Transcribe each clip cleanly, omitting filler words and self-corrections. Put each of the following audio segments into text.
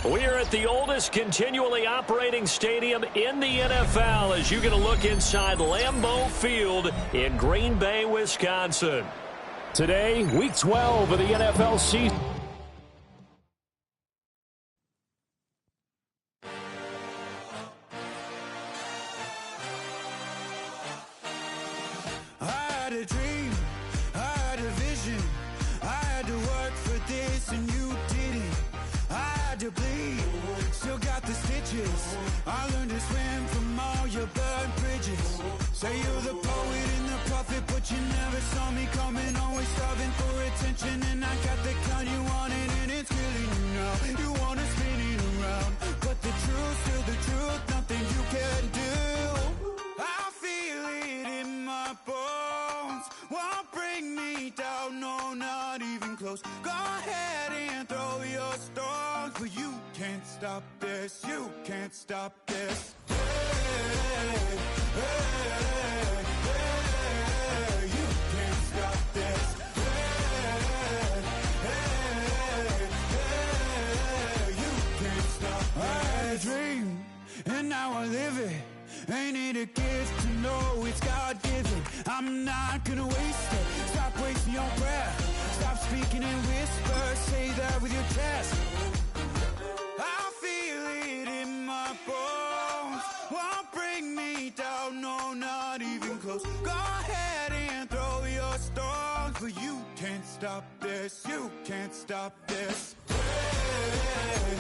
We are at the oldest continually operating stadium in the NFL as you get a look inside Lambeau Field in Green Bay, Wisconsin. Today, Week 12 of the NFL season. I had a dream, I had a vision, I had to work for this and you didn't. I had to bleed, still got the stitches. I learned to swim from all your burned bridges. Say you're the poet and the prophet, but you never saw me coming. Always starving for attention, and I got the kind you wanted, and it's killing you now. You wanna spin it around, but the truth's still the truth. Nothing you can do. I feel it in my bones. Won't bring me down, no, not even close. Go ahead and throw your stones, but you can't stop this. You can't stop this. Hey, hey, hey, you can't stop this. Hey, hey, hey, you can't stop this. I had a dream, and now I live it. Ain't it a gift to know it's God-given? I'm not gonna waste it. Stop wasting your breath. Stop speaking in whispers. Say that with your chest. I feel it in my bones. Won't bring me down, no, not even close. Go ahead and throw your stones, but you can't stop this. You can't stop this. Hey, hey,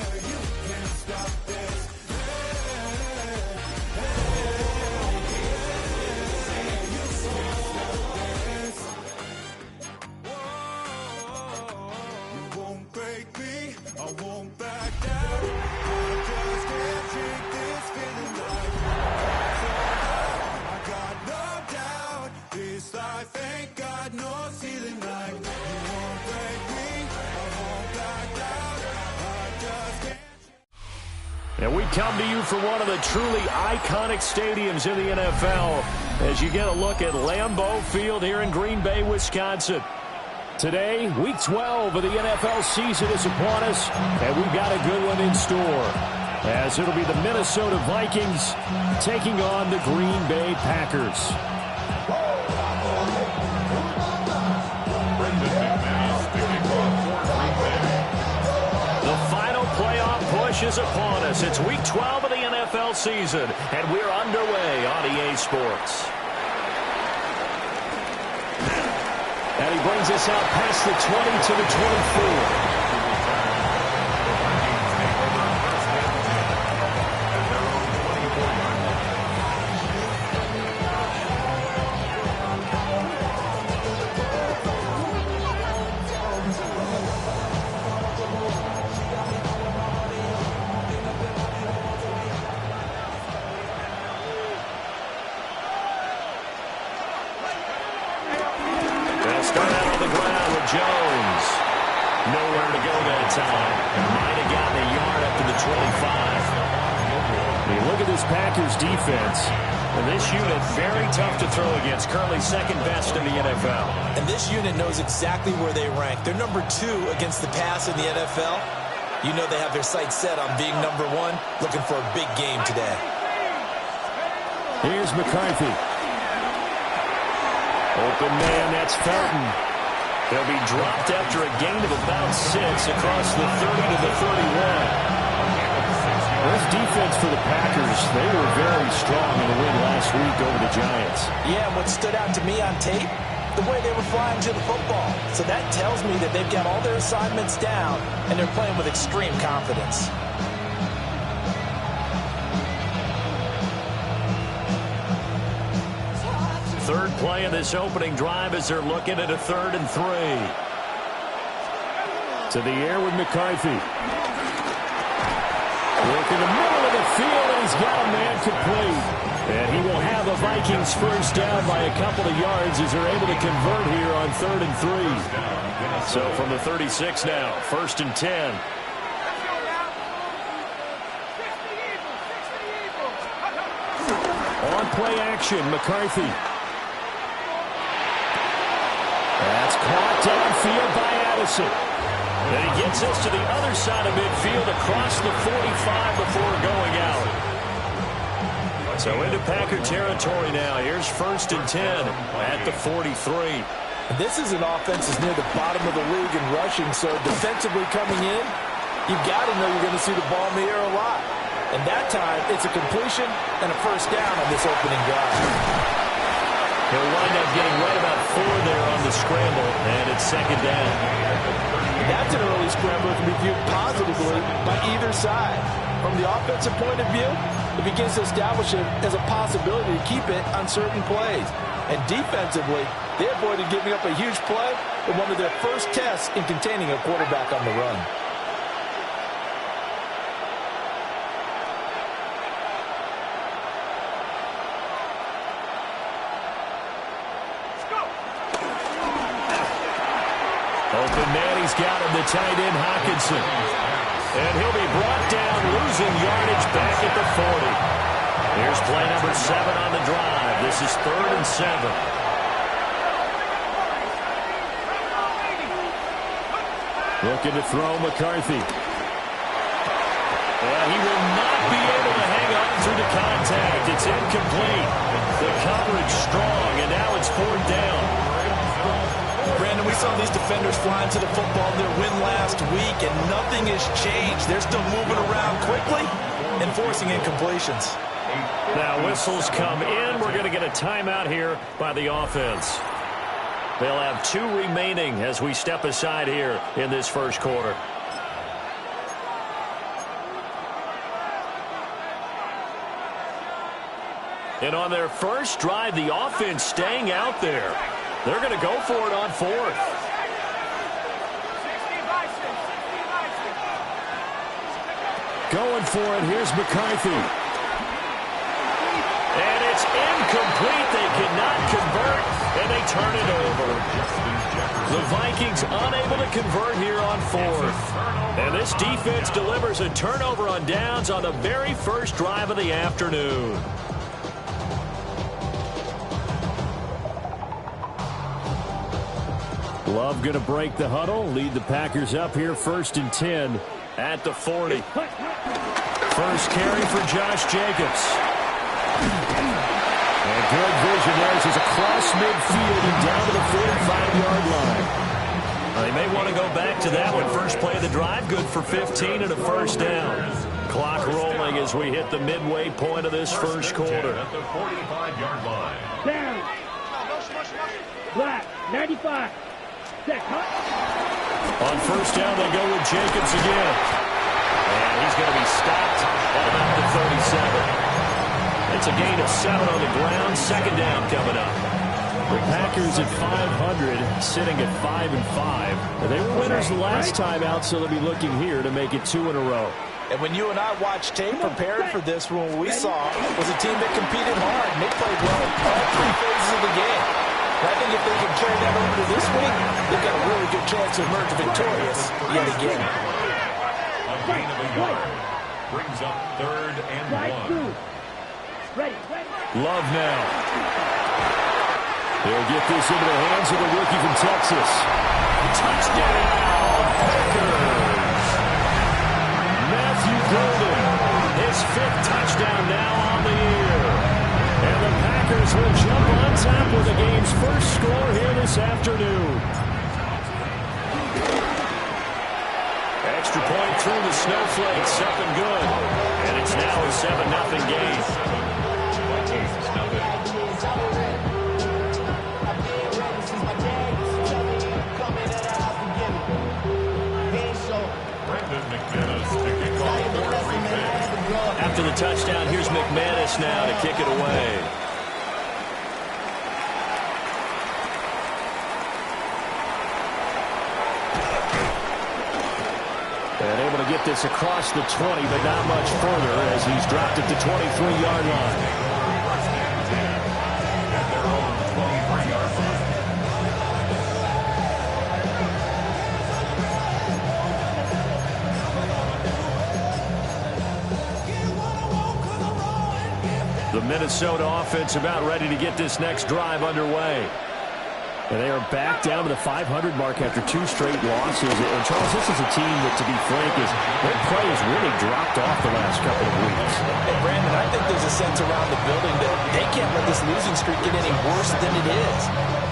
hey, you can't stop this. You won't break me, I won't back down. I just can't shake this feeling like I got no doubt. This life ain't got no ceiling like. You won't break me, I won't back down. I just can't. And we come to you from one of the truly iconic stadiums in the NFL as you get a look at Lambeau Field here in Green Bay, Wisconsin. Today, Week 12 of the NFL season is upon us, and we've got a good one in store, as it'll be the Minnesota Vikings taking on the Green Bay Packers. The final playoff push is upon us. It's Week 12 of the NFL season, and we're underway on EA Sports. And he brings us out past the 20 to the 24. They'll start out on the ground with Jones. Nowhere to go that time. Might have gotten a yard up to the 25. I mean, look at this Packers defense. And this unit, very tough to throw against. Currently second best in the NFL. And this unit knows exactly where they rank. They're number 2 against the pass in the NFL. You know they have their sights set on being number 1, looking for a big game today. Here's McCarthy. Open man, that's Felton. They'll be dropped after a gain of about 6 across the 30 to the 31. This defense for the Packers, they were very strong in the win last week over the Giants. Yeah, what stood out to me on tape, the way they were flying to the football. So that tells me that they've got all their assignments down, and they're playing with extreme confidence. Third play of this opening drive as they're looking at a 3rd and 3. To the air with McCarthy. Look in the middle of the field, and he's got a man complete. And he will have the Vikings first down by a couple of yards as they're able to convert here on 3rd and 3. So from the 36 now, 1st and 10. On play action, McCarthy. That's caught downfield by Addison. And he gets us to the other side of midfield across the 45 before going out. So into Packer territory now. Here's 1st and 10 at the 43. This is an offense that's near the bottom of the league in rushing, so defensively coming in, you've got to know you're going to see the ball in the air a lot. And that time, it's a completion and a first down on this opening drive. He'll wind up getting right about 4 there on the scramble, and it's 2nd down. That's an early scramble that can be viewed positively by either side. From the offensive point of view, it begins to establish it as a possibility to keep it on certain plays. And defensively, they avoided giving up a huge play in one of their first tests in containing a quarterback on the run. Open man, he's got him, the tight end, Hockenson. And he'll be brought down, losing yardage back at the 40. Here's play number 7 on the drive. This is 3rd and 7. Looking to throw McCarthy. And he will not be able to hang on through the contact. It's incomplete. The coverage strong, and now it's 4th down. Brandon, we saw these defenders flying to the football in their win last week, and nothing has changed. They're still moving around quickly and forcing incompletions. Now whistles come in. We're going to get a timeout here by the offense. They'll have 2 remaining as we step aside here in this first quarter. And on their first drive, the offense staying out there. They're going to go for it on 4th. Going for it. Here's McCarthy. And it's incomplete. They cannot convert, and they turn it over. The Vikings unable to convert here on 4th. And this defense delivers a turnover on downs on the very first drive of the afternoon. Love going to break the huddle, lead the Packers up here 1st and 10 at the 40. First carry for Josh Jacobs. And good vision there as he's across midfield and down to the 45-yard line. They may want to go back to that one. First play of the drive, good for 15 and a first down. Clock rolling as we hit the midway point of this first quarter. At the 45-yard line. Down. Black, 95. On first down, they go with Jacobs again. And he's going to be stopped at about the 37. It's a gain of 7 on the ground. 2nd down coming up. The Packers at 500, sitting at 5-5. They were winners the last time out, so they'll be looking here to make it 2 in a row. And when you and I watched tape prepared for this one, what we saw was a team that competed hard, and they played well in all 3 phases of the game. And I think if they can carry that over to this week, they've got a really good chance to emerge victorious yet again. A gain of a yard brings up 3rd and 1. Love now. They'll get this into the hands of the rookie from Texas. Touchdown, Packers. Matthew Golden, his 5th touchdown now on the year. And the Packers will jump on top with the game's first score here this afternoon. Extra point through the snowflakes, up and good. And it's now a 7-0 game. After the touchdown, here's McManus now to kick it away. And able to get this across the 20, but not much further as he's dropped at the 23-yard line. The Minnesota offense about ready to get this next drive underway. And they are back down to the 500 mark after 2 straight losses. And, Charles, this is a team that, to be frank, their play has really dropped off the last couple of weeks. And, Brandon, I think there's a sense around the building that they can't let this losing streak get any worse than it is.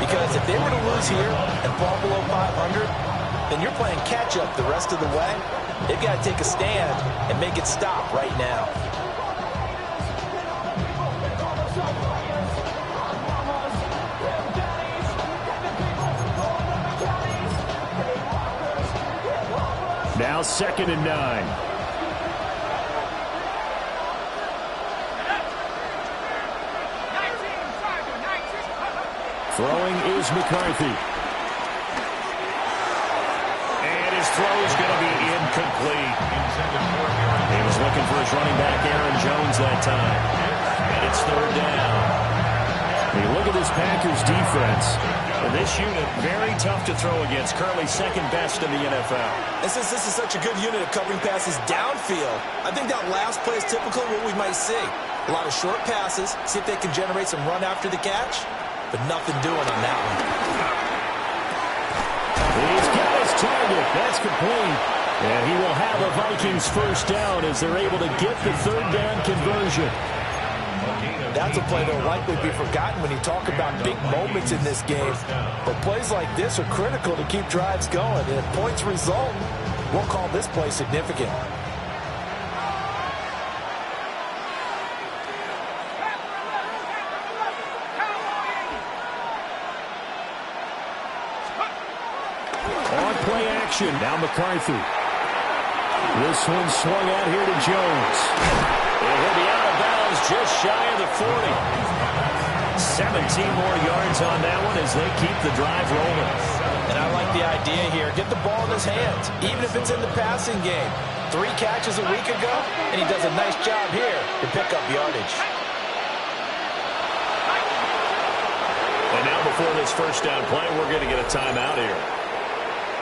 Because if they were to lose here and fall below 500, then you're playing catch-up the rest of the way. They've got to take a stand and make it stop right now. Now 2nd and 9. Throwing is McCarthy. And his throw is going to be incomplete. He was looking for his running back, Aaron Jones, that time. And it's 3rd down. When you look at this Packers defense, and this unit, very tough to throw against. Currently 2nd best in the NFL. And since this is such a good unit of covering passes downfield, I think that last play is typical of what we might see. A lot of short passes, see if they can generate some run after the catch, but nothing doing on that one. He's got his target. That's complete. And he will have a Vikings 1st down as they're able to get the 3rd down conversion. That's a play that will likely be forgotten when you talk about big moments in this game. But plays like this are critical to keep drives going. And if points result, we'll call this play significant. On play action, now McCarthy. This one swung out here to Jones. And he'll be out of bounds just shy of the 40. 17 more yards on that one as they keep the drive rolling. And I like the idea here. Get the ball in his hands, even if it's in the passing game. 3 catches a week ago, and he does a nice job here to pick up yardage. And now before this 1st down play, we're going to get a timeout here.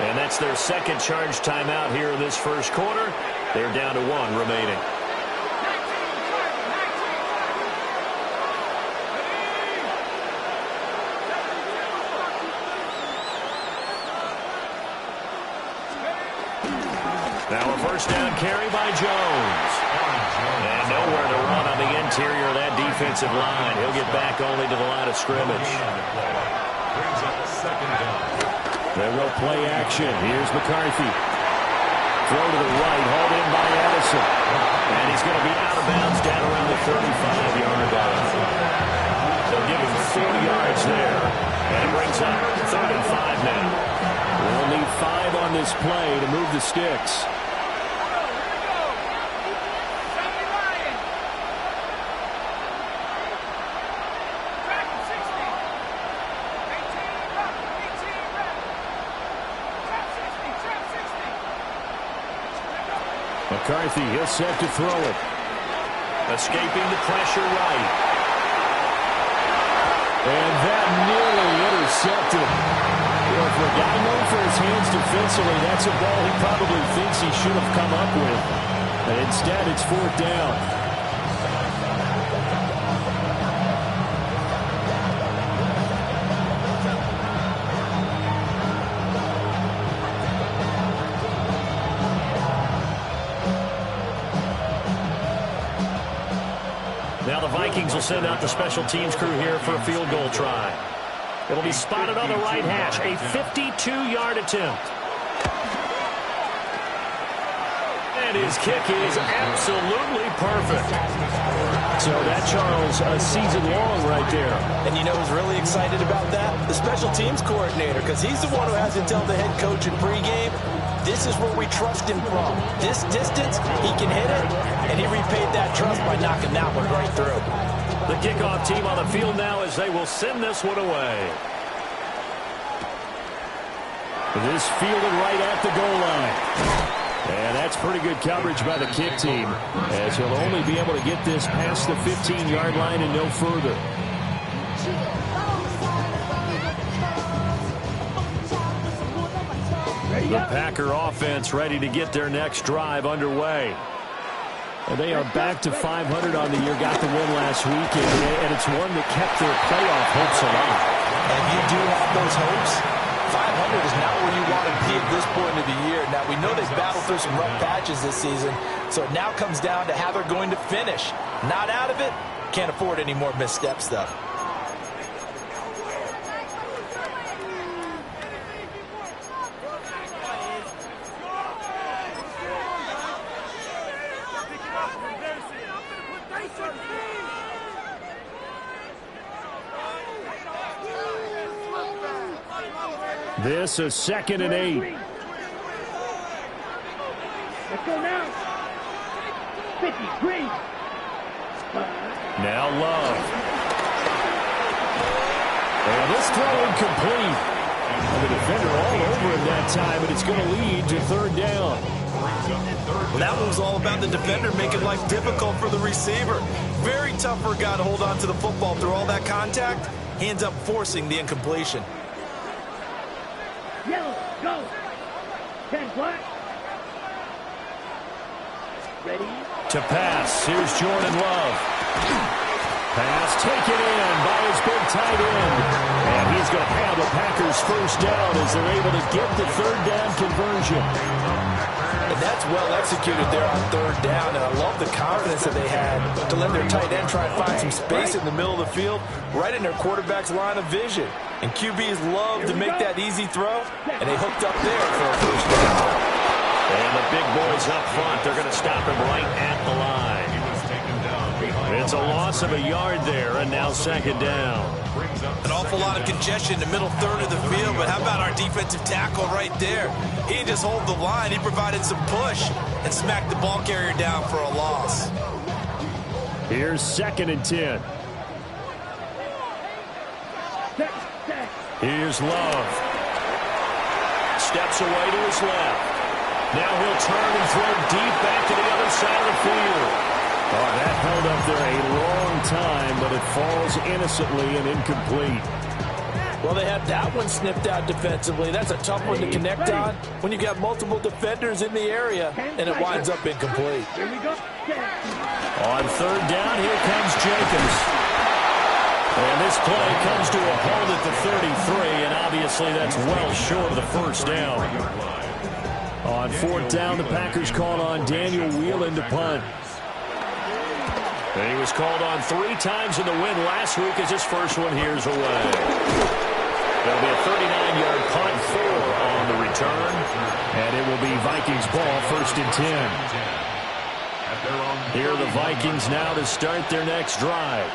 And that's their 2nd charge timeout here in this 1st quarter. They're down to 1 remaining. Now a 1st down carry by Jones. And nowhere to run on the interior of that defensive line. He'll get back only to the line of scrimmage. Brings up a 2nd down. They will play action. Here's McCarthy. Throw to the right, hauled in by Addison. And he's going to be out of bounds down around the 35-yard line. They'll give him 4 yards there. And it brings up 3rd and 5 now. We'll need 5 on this play to move the sticks. McCarthy, he'll set to throw it. Escaping the pressure right. And that nearly intercepted. Well, for a guy known for his hands defensively, that's a ball he probably thinks he should have come up with. And instead, it's 4th down. Now the Vikings will send out the special teams crew here for a field goal try. It'll be spotted on the right hash. A 52-yard attempt. And his kick is absolutely perfect. So that, Charles, a season long right there. And you know who's really excited about that? The special teams coordinator, because he's the one who has to tell the head coach in pregame, this is where we trust him from. This distance, he can hit it, and he repaid that trust by knocking that one right through. The kickoff team on the field now as they will send this one away. This fielded right at the goal line. And that's pretty good coverage by the kick team, as he'll only be able to get this past the 15-yard line and no further. The Packer offense ready to get their next drive underway. And they are back to 500 on the year. Got the win last week, and it's one that kept their playoff hopes alive. And you do have those hopes. 500 is not where you want to be at this point of the year. Now, we know they've battled through some rough patches this season, so it now comes down to how they're going to finish. Not out of it. Can't afford any more missteps, though. This is 2nd and 8. Let's go now. 50, green. Now Love. And this throw incomplete. And the defender all over him that time, and it's going to lead to 3rd down. Well, that one was all about the defender making life difficult for the receiver. Very tough for a guy to hold on to the football through all that contact. He ends up forcing the incompletion. Yellow, go. 10 black. Ready? To pass. Here's Jordan Love. Pass taken in by his big tight end. And he's going to have the Packers first down as they're able to get the 3rd down conversion. And that's well executed there on 3rd down. And I love the confidence that they had to let their tight end try and find some space in the middle of the field, right in their quarterback's line of vision. And QBs love to make that easy throw, and they hooked up there for a first down. And the big boys up front, they're going to stop him right at the line. It's a loss of a yard there, and now 2nd down. An awful lot of congestion in the middle third of the field, but how about our defensive tackle right there? He didn't just hold the line, he provided some push and smacked the ball carrier down for a loss. Here's 2nd and 10. Here's Love. Steps away to his left. Now he'll turn and throw deep back to the other side of the field. Oh, that held up there a long time, but it falls innocently and incomplete. Well, they had that one snipped out defensively. That's a tough one to connect on when you got multiple defenders in the area, and it winds up incomplete. Here we go. On 3rd down, here comes Jacobs. And this play comes to a hold at the 33, and obviously that's well short of the first down. On 4th down, the Packers called on Daniel Whelan to punt. And he was called on 3 times in the win last week as his first one here's away. There'll be a 39-yard punt, 4 on the return, and it will be Vikings ball, 1st and 10. Here are the Vikings now to start their next drive.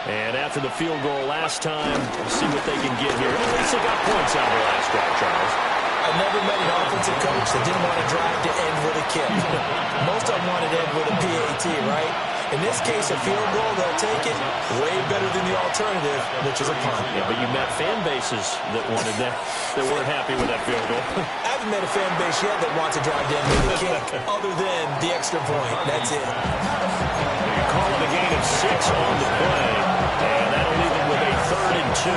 And after the field goal last time, we'll see what they can get here. At least they got points out of the last drive, Charles. I never met an offensive coach that didn't want to drive to end with a kick. Most of them wanted to end with a PAT, right? In this case, a field goal, they'll take it way better than the alternative, which is a punt. Yeah, but you met fan bases that wanted that, that weren't happy with that field goal. I haven't met a fan base yet that wants to drive to end with a kick, other than the extra point. That's it. You're calling a gain of 6 on the play, and that'll leave them with a 3rd and 2.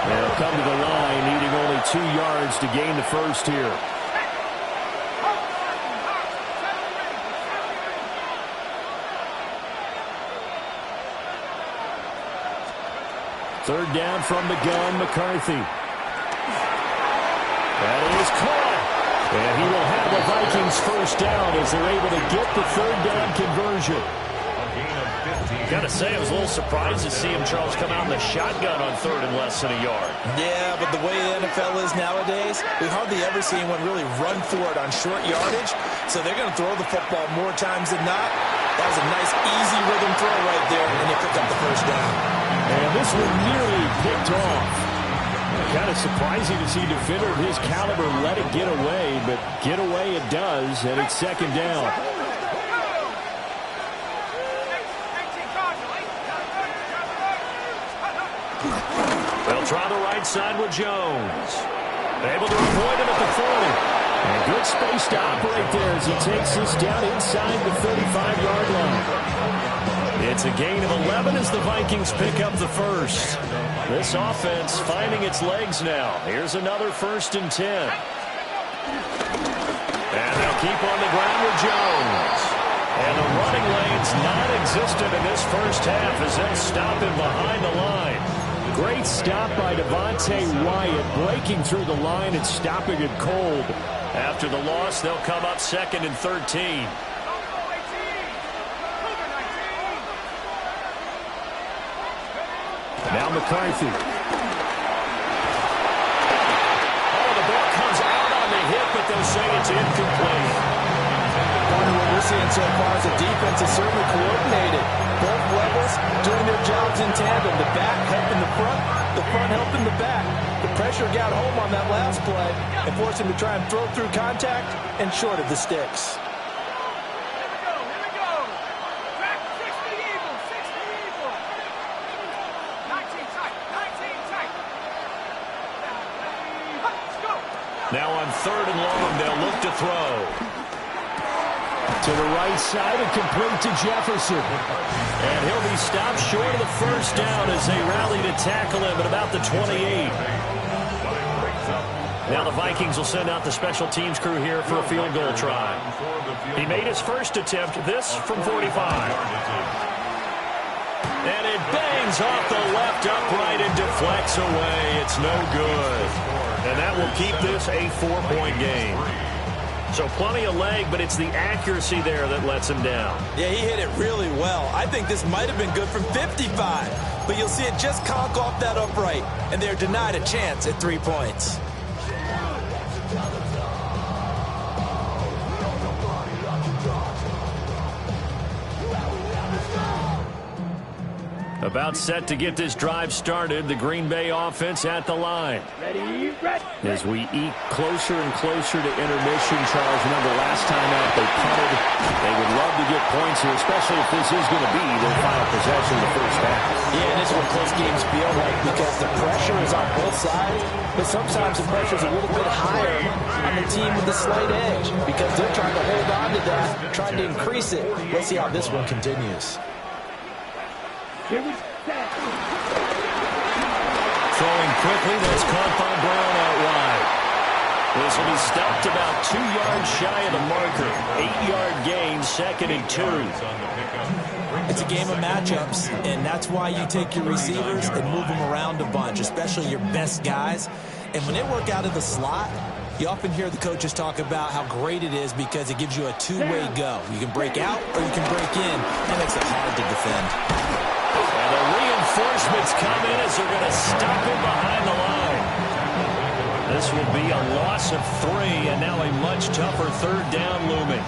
They'll come to the line, needing only 2 yards to gain the first here. Third down from the gun, McCarthy. That is caught. And he will have the Vikings first down as they're able to get the 3rd down conversion. Gotta say, I was a little surprised to see him, Charles, come out in the shotgun on 3rd and less than a yard. Yeah, but the way the NFL is nowadays, we hardly ever see anyone really run for it on short yardage. So they're going to throw the football more times than not. That was a nice, easy rhythm throw right there, and they picked up the first down. And this one nearly picked off. Kind of surprising to see a defender of his caliber let it get away, but get away it does, and it's 2nd down. They'll try the right side with Jones. Able to avoid him at the 40. And good space to operate there as he takes this down inside the 35-yard line. It's a gain of 11 as the Vikings pick up the first. This offense finding its legs now. Here's another 1st and 10. And they'll keep on the ground with Jones. And the running lane's non-existent in this first half as they'll stop him behind the line. Great stop by Devontae Wyatt, breaking through the line and stopping it cold. After the loss, they'll come up 2nd and 13. Now McCarthy. Oh, the ball comes out on the hit, but they'll say it's incomplete. Part of what we're seeing so far is the defense is certainly coordinated. Both levels doing their jobs in tandem. The back helping the front helping the back. The pressure got home on that last play and forced him to try and throw through contact and short of the sticks. Now on 3rd and long, they'll look to throw. To the right side and complete to Jefferson. And he'll be stopped short of the first down as they rally to tackle him at about the 28. Now the Vikings will send out the special teams crew here for a field goal try. He made his first attempt, this from 45. And it bangs off the left upright and deflects away. It's no good. And that will keep this a 4-point game. So plenty of leg, but it's the accuracy there that lets him down. Yeah, he hit it really well. I think this might have been good from 55. But you'll see it just conk off that upright. And they're denied a chance at 3 points. About set to get this drive started, the Green Bay offense at the line. Ready, red. As we eke closer and closer to intermission, Charles, remember last time out they punted. They would love to get points here, especially if this is going to be their final possession of the first half. Yeah, and this is what close games feel like because the pressure is on both sides, but sometimes the pressure is a little bit higher on the team with the slight edge because they're trying to hold on to that, trying to increase it. We'll see how this one continues. Here we stand. Throwing quickly, that's caught by Brown out wide. This will be stopped about 2 yards shy of the marker. 8-yard gain, 2nd and 2. It's a game of matchups, and that's why you take your receivers and move them around a bunch, especially your best guys. And when they work out of the slot, you often hear the coaches talk about how great it is because it gives you a two-way go. You can break out or you can break in. That makes it hard to defend. And the reinforcements come in as they're going to stop him behind the line. This will be a loss of 3, and now a much tougher 3rd down looming.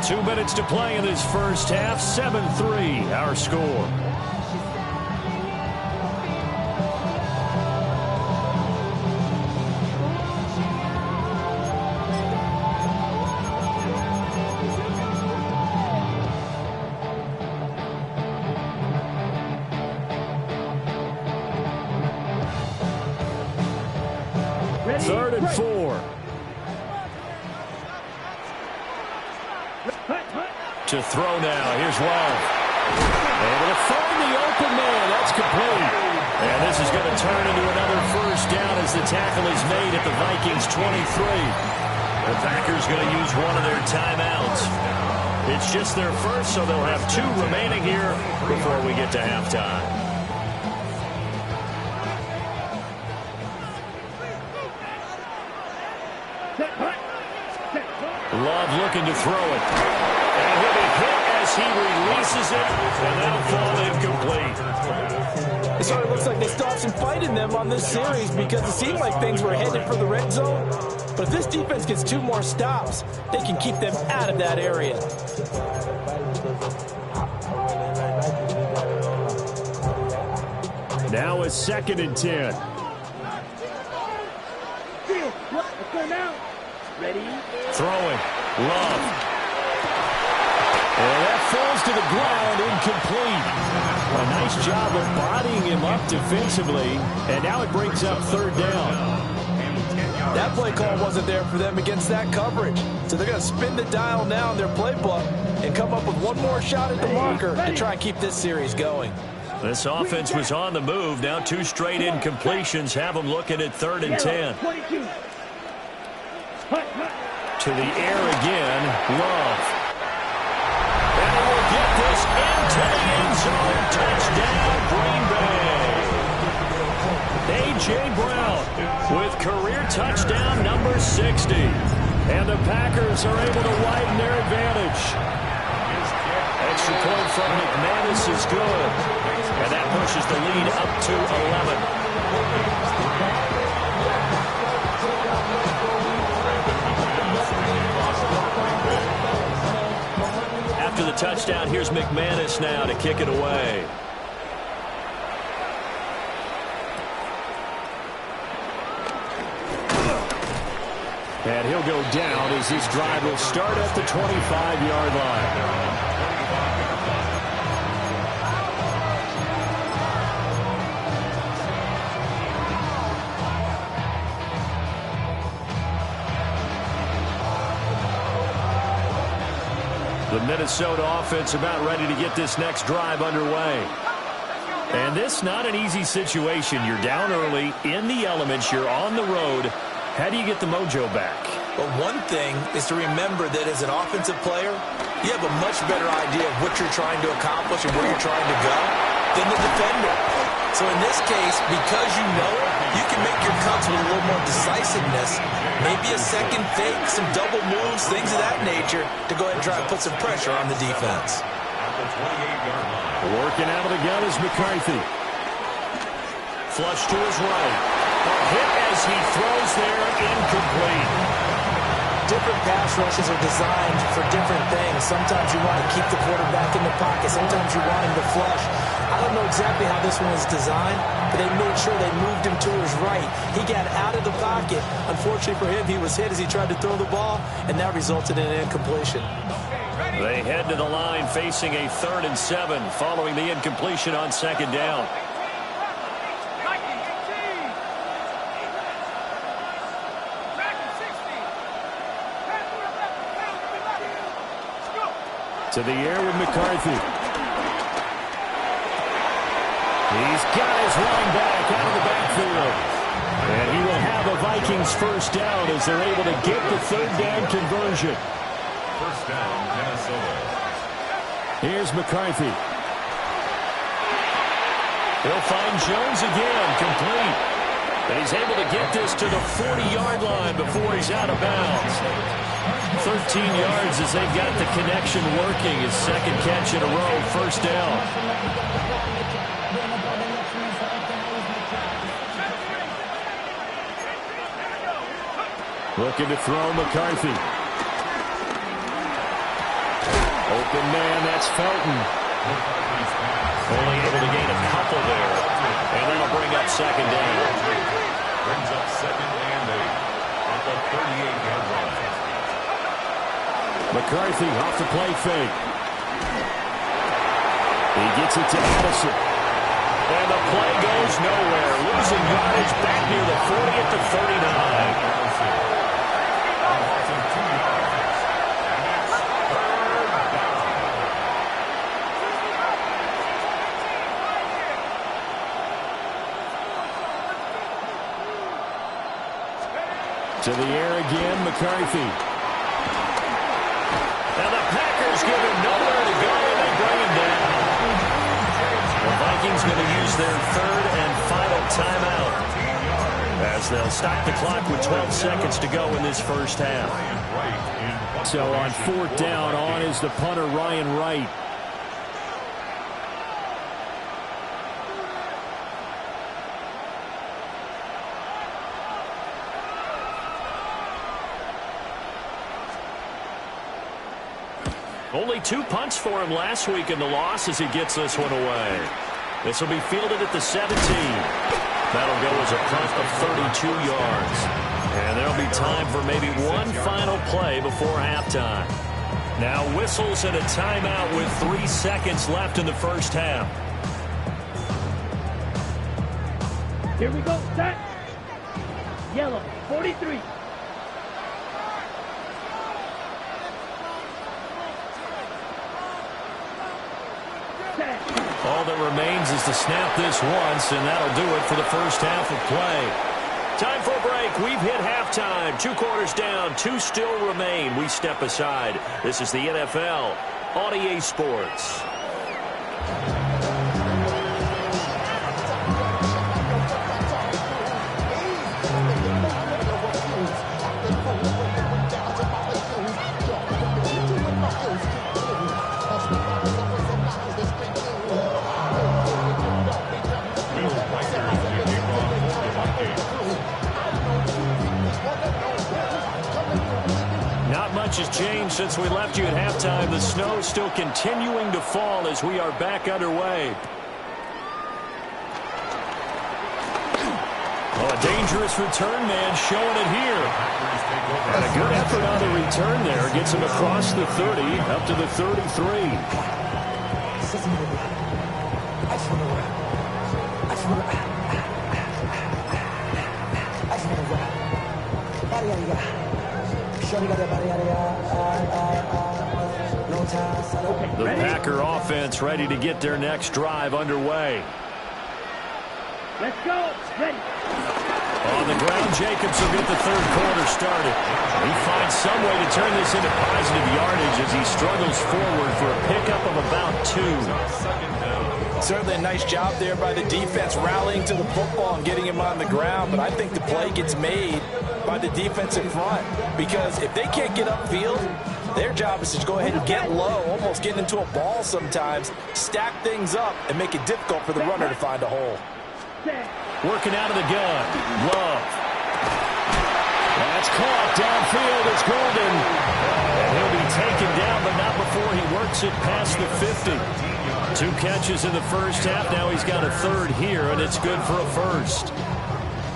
2 minutes to play in this first half. 7-3, our score. Ready, 3rd and red. 4. Hut, hut. To throw now. Here's Love. Able to find the open man. That's complete. And this is going to turn into another first down as the tackle is made at the Vikings 23. The Packers going to use one of their timeouts. It's just their first, so they'll have 2 remaining here before we get to halftime. Set, hut. Set, hut. Love looking to throw it. And he'll be hit as he releases it, and that'll fall incomplete. It sort of looks like they still have some fight in them on this series because it seemed like things were headed for the red zone. But if this defense gets 2 more stops, they can keep them out of that area. Now it's 2nd and 10. Field. Let's go now. Ready. Throwing. Love. And that falls to the ground, incomplete. A nice job of bodying him up defensively, and now it brings up 3rd down. That play call wasn't there for them against that coverage. So they're going to spin the dial now in their playbook and come up with one more shot at the marker to try and keep this series going. This offense was on the move. Now 2 straight incompletions have them looking at 3rd and 10. 22. Hut, hut. To the air again, Love. And 60. And the Packers are able to widen their advantage. Extra point from McManus is good. And that pushes the lead up to 11. After the touchdown, here's McManus now to kick it away. And he'll go down as this drive will start at the 25-yard line. The Minnesota offense about ready to get this next drive underway. And this not an easy situation. You're down early, in the elements, you're on the road. How do you get the mojo back? Well, one thing is to remember that as an offensive player, you have a much better idea of what you're trying to accomplish and where you're trying to go than the defender. So in this case, because you know it, you can make your cuts with a little more decisiveness, maybe a second fake, some double moves, things of that nature, to go ahead and try and put some pressure on the defense. Working out of the gun is McCarthy. Flush to his right. A hit as he throws there, incomplete. Different pass rushes are designed for different things. Sometimes you want to keep the quarterback in the pocket. Sometimes you want him to flush. I don't know exactly how this one was designed, but they made sure they moved him to his right. He got out of the pocket. Unfortunately for him, he was hit as he tried to throw the ball, and that resulted in an incompletion. They head to the line facing a 3rd and 7 following the incompletion on 2nd down. To the air with McCarthy. He's got his line back out of the backfield. And he will have a Vikings first down as they're able to get the 3rd down conversion. First down, Minnesota. Here's McCarthy. He'll find Jones again, complete. And he's able to get this to the 40-yard line before he's out of bounds. 13 yards as they've got the connection working. His 2nd catch in a row, first down. Looking to throw McCarthy. Open man, that's Felton. Only able to gain a couple there. And that'll bring up 2nd down. Brings up 2nd and 8 at the 38-yard line. McCarthy off the play fake. He gets it to Addison. And the play goes nowhere. Losing yardage back near the 40 at the 39. To the air again, McCarthy. And the Packers give him nowhere to go, and they bring him down. The Vikings going to use their 3rd and final timeout as they'll stop the clock with 12 seconds to go in this first half. So on 4th down, on is the punter, Ryan Wright. Only 2 punts for him last week in the loss as he gets this one away. This will be fielded at the 17. That'll go as a punt of 32 yards. And there'll be time for maybe one final play before halftime. Now whistles and a timeout with 3 seconds left in the first half. Here we go, set. Yellow, 43. All that remains is to snap this once, and that'll do it for the first half of play. Time for a break. We've hit halftime. 2 quarters down, 2 still remain. We step aside. This is the NFL on EA Sports. changed since we left you at halftime. The snow still continuing to fall as we are back underway. Oh, a dangerous return man showing it here. And a good effort on the return there. Gets him across the 30, up to the 33. The Packer offense ready to get their next drive underway. Let's go. Ready. On the ground, Jacobs will get the third quarter started. He finds some way to turn this into positive yardage as he struggles forward for a pickup of about 2. Certainly a nice job there by the defense rallying to the football and getting him on the ground, but I think the play gets made by the defensive front because if they can't get upfield, their job is to go ahead and get low, almost get into a ball sometimes, stack things up, and make it difficult for the runner to find a hole. Working out of the gun. Love. That's caught downfield. It's Golden. And he'll be taken down, but not before he works it past the 50. 2 catches in the first half. Now he's got a third here, and it's good for a first.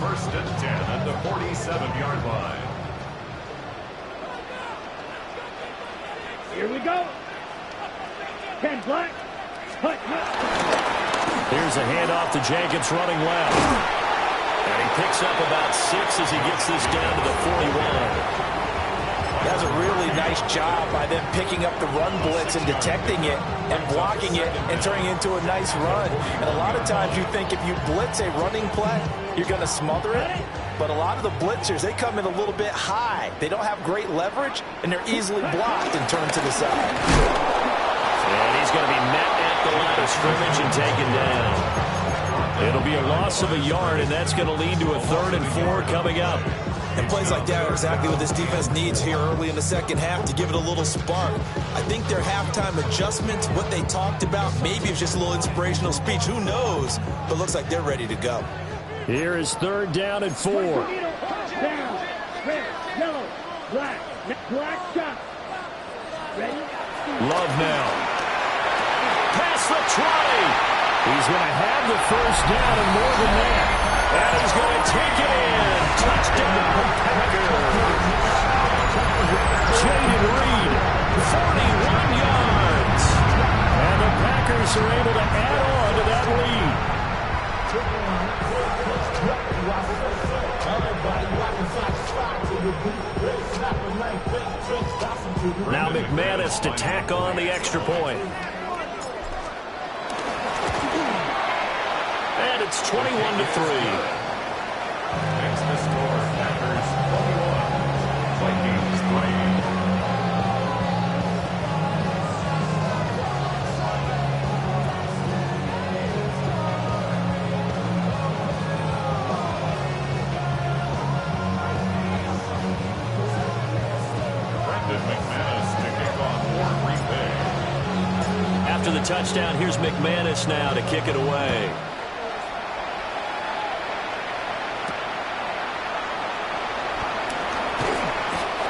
First and 10 at the 47-yard line. Here we go. 10 black. Hut. Here's a handoff to Jacobs running left. And he picks up about 6 as he gets this down to the 41. That's a really nice job by them picking up the run blitz and detecting it and blocking it and turning it into a nice run. And a lot of times you think if you blitz a running play, you're going to smother it. But a lot of the blitzers, they come in a little bit high. They don't have great leverage, and they're easily blocked and turned to the side. And he's going to be met at the line of scrimmage and taken down. It'll be a loss of a yard, and that's going to lead to a 3rd and 4 coming up. And plays like that are exactly what this defense needs here early in the second half to give it a little spark. I think their halftime adjustments, what they talked about, maybe it's just a little inspirational speech. Who knows? But looks like they're ready to go. Here is 3rd down and 4. Down. Red. Yellow. Black. Black shot. Ready. Love now. Past the 20. He's going to have the first down and more than that. And he's going to take it in. Touchdown, Packers. Jaden Reed, 41 yards. And the Packers are able to add on to that lead. Now McManus to tack on the extra point. And it's 21-3. Next to score, Packers 21, Vikings 3. Brendan McManus to kick off for Green Bay. After the touchdown, here's McManus now to kick it away.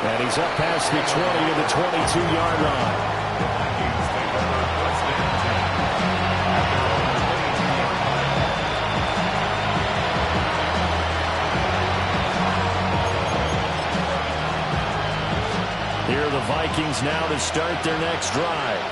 And he's up past the 20 to the 22-yard line. The Vikings take over first and 10 at their own 22-yard line. Here are the Vikings now to start their next drive.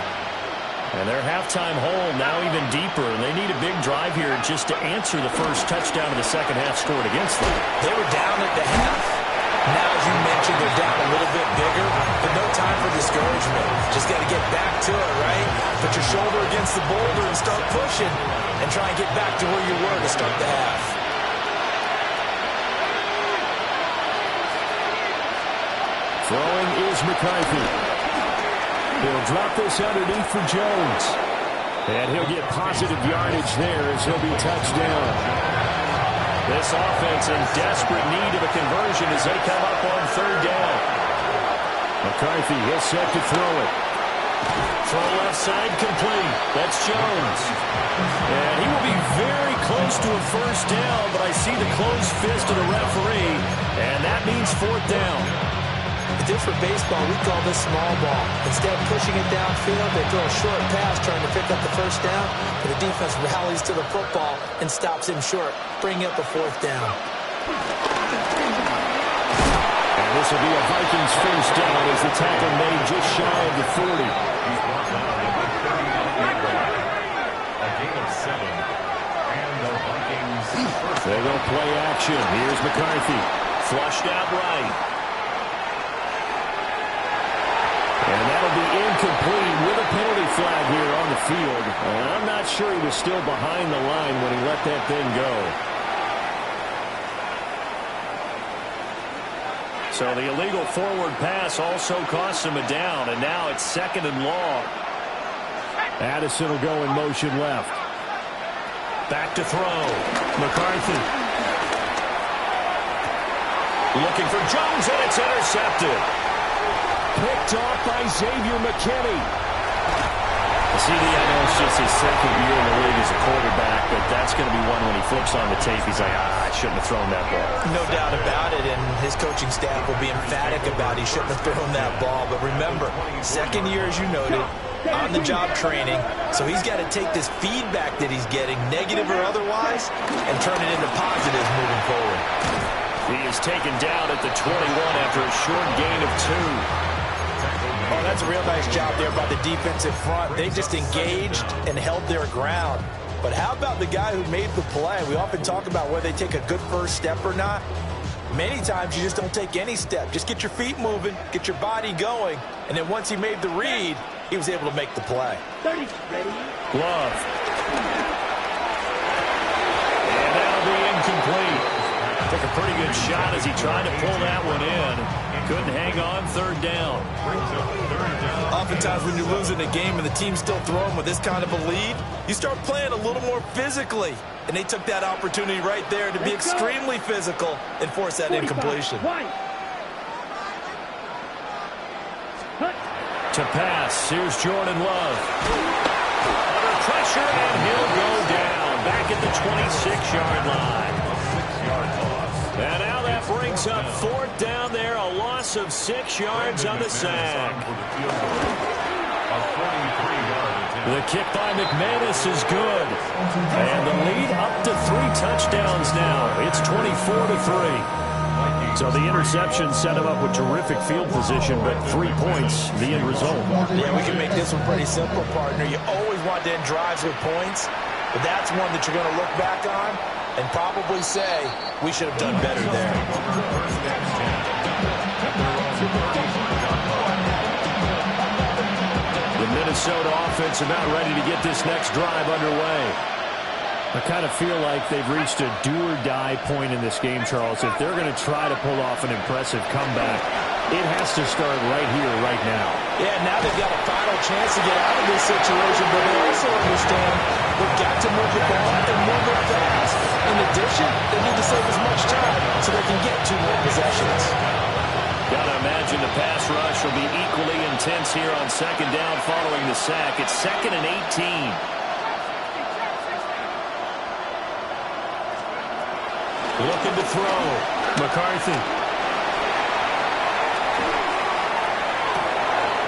And their halftime hole now even deeper, and they need a big drive here just to answer the first touchdown of the second half scored against them. They were down at the half. Now, as you mentioned, they're down a little bit bigger, but no time for discouragement. Just got to get back to it, right? Put your shoulder against the boulder and start pushing and try and get back to where you were to start the half. Throwing is McCarthy. He'll drop this underneath for Jones. And he'll get positive yardage there as he'll be touched down. This offense in desperate need of a conversion as they come up on 3rd down. McCarthy, he'll set to throw it. Throw left side complete. That's Jones. And he will be very close to a first down, but I see the closed fist of the referee, and that means 4th down. If this were baseball, we call this small ball. Instead of pushing it downfield, they throw a short pass trying to pick up the first down, but the defense rallies to the football and stops him short, bringing up a fourth down. And this will be a Vikings first down as the tackle made just shy of the 40. He's brought down a good 30-yard play. A gain of 7. And the Vikings first. They go play action. Here's McCarthy. Flushed out right. And that'll be incomplete with a penalty flag here on the field. And I'm not sure he was still behind the line when he let that thing go. So the illegal forward pass also cost him a down, and now it's 2nd and long. Addison will go in motion left. Back to throw. McCarthy. Looking for Jones, and it's intercepted. Picked off by Xavier McKinney. CD, I know it's just his 2nd year in the league as a quarterback, but that's going to be one when he flips on the tape. He's like, I shouldn't have thrown that ball. No doubt about it, and his coaching staff will be emphatic about he shouldn't have thrown that ball. But remember, 2nd year, as you noted, on-the-job training, so he's got to take this feedback that he's getting, negative or otherwise, and turn it into positives moving forward. He is taken down at the 21 after a short gain of 2. Oh, that's a real nice job there by the defensive front. They just engaged and held their ground. But how about the guy who made the play? We often talk about whether they take a good first step or not. Many times you just don't take any step. Just get your feet moving, get your body going, and then once he made the read, he was able to make the play. 30, ready. Love. And that'll be incomplete. Took a pretty good shot as he tried to pull that one in. Couldn't hang on 3rd down. Oftentimes when you're losing a game and the team's still throwing with this kind of a lead, you start playing a little more physically. And they took that opportunity right there to be extremely physical and force that incompletion. To pass, here's Jordan Love. Under pressure, and he'll go down. Back at the 26-yard line. And now that brings up 4th down there, a loss of 6 yards on the sack. The kick by McManus is good. And the lead up to 3 touchdowns now. It's 24-3. So the interception set him up with terrific field position, but 3 points, the end result. Yeah, we can make this one pretty simple, partner. You always want to end drives with points, but that's one that you're going to look back on and probably say, we should have done better there. The Minnesota offense about ready to get this next drive underway. I kind of feel like they've reached a do-or-die point in this game, Charles. If they're going to try to pull off an impressive comeback, it has to start right here, right now. Yeah, now they've got a final chance to get out of this situation, but they also understand they've got to move the ball and move it fast. In addition, they need to save as much time so they can get 2 more possessions. Got to imagine the pass rush will be equally intense here on 2nd down following the sack. It's 2nd and 18. Looking to throw. McCarthy.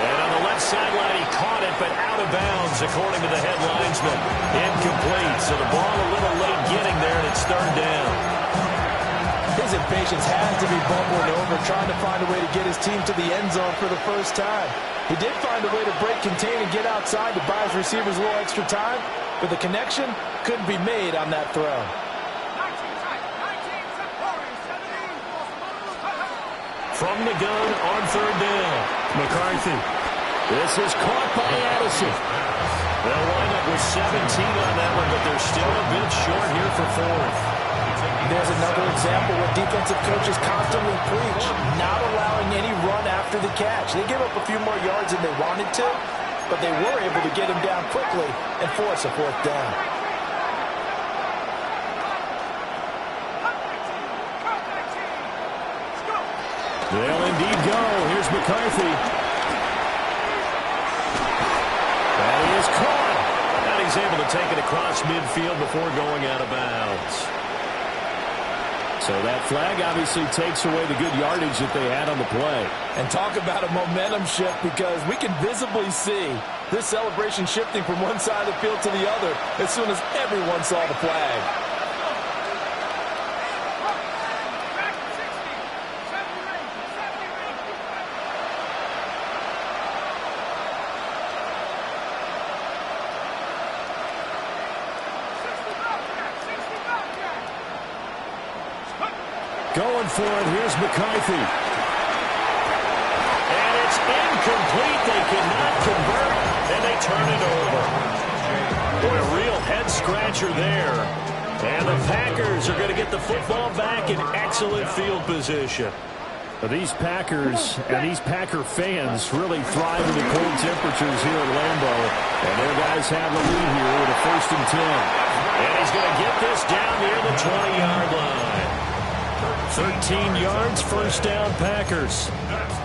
And on the left sideline, he caught it, but out of bounds, according to the head linesman. Incomplete, so the ball a little late getting there, and it's 3rd down. His impatience has to be bubbling over, trying to find a way to get his team to the end zone for the first time. He did find a way to break, contain, and get outside to buy his receivers a little extra time, but the connection couldn't be made on that throw. From the gun on 3rd down. McCarthy. This is caught by Addison. They'll wind up with 17 on that one, but they're still a bit short here for 4th. There's another example where defensive coaches constantly preach, not allowing any run after the catch. They give up a few more yards than they wanted to, but they were able to get him down quickly and force a 4th down. They'll indeed go. Here's McCarthy. And he is caught. And he's able to take it across midfield before going out of bounds. So that flag obviously takes away the good yardage that they had on the play. And talk about a momentum shift, because we can visibly see this celebration shifting from one side of the field to the other as soon as everyone saw the flag. Going for it, here's McCarthy. And it's incomplete. They cannot convert, and they turn it over. Boy, a real head-scratcher there. And the Packers are going to get the football back in excellent field position. These Packers and these Packer fans really thrive in the cold temperatures here at Lambeau. And their guys have the lead here with a 1st and 10. And he's going to get this down near the 20-yard line. 13 yards, 1st down, Packers.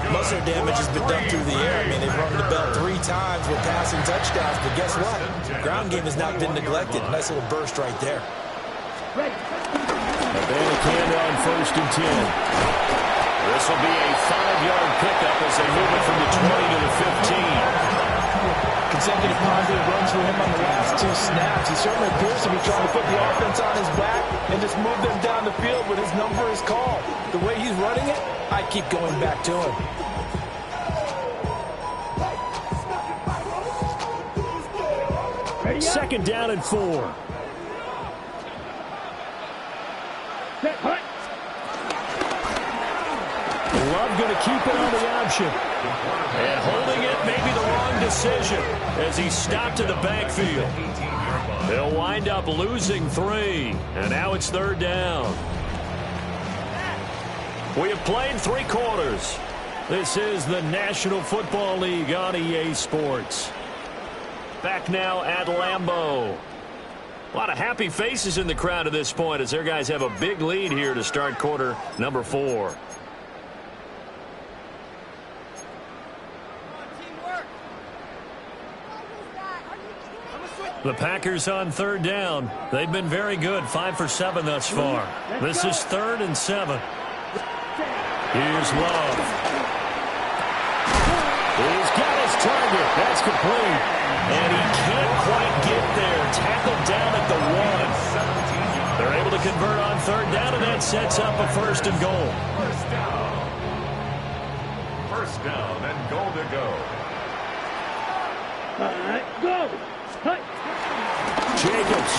Most of their damage has been done through the air. I mean, they've rung the bell 3 times with passing touchdowns, but guess what? The ground game has not been neglected. Nice little burst right there. Abanikanda on 1st and 10. This will be a 5-yard pickup as they move it from the 20 to the 15. Consecutive positive runs for him on the last 2 snaps. He certainly appears to be trying to put the offense on his back and just move them down the field when his number is called. The way he's running it, I keep going back to him. Second down and 4. Love going to keep it on the option. And holding it may be the wrong decision as he stopped in the backfield. They'll wind up losing 3. And now it's 3rd down. We have played 3 quarters. This is the National Football League on EA Sports. Back now at Lambeau. A lot of happy faces in the crowd at this point as their guys have a big lead here to start quarter number 4. The Packers on 3rd down. They've been very good, 5 for 7 thus far. This is 3rd and 7. Here's Love. He's got his target. That's complete. And he can't quite get there. Tackled down at the 1. They're able to convert on 3rd down, and that sets up a 1st and goal. 1st down and goal to go. All right, go. Cut. Jacobs.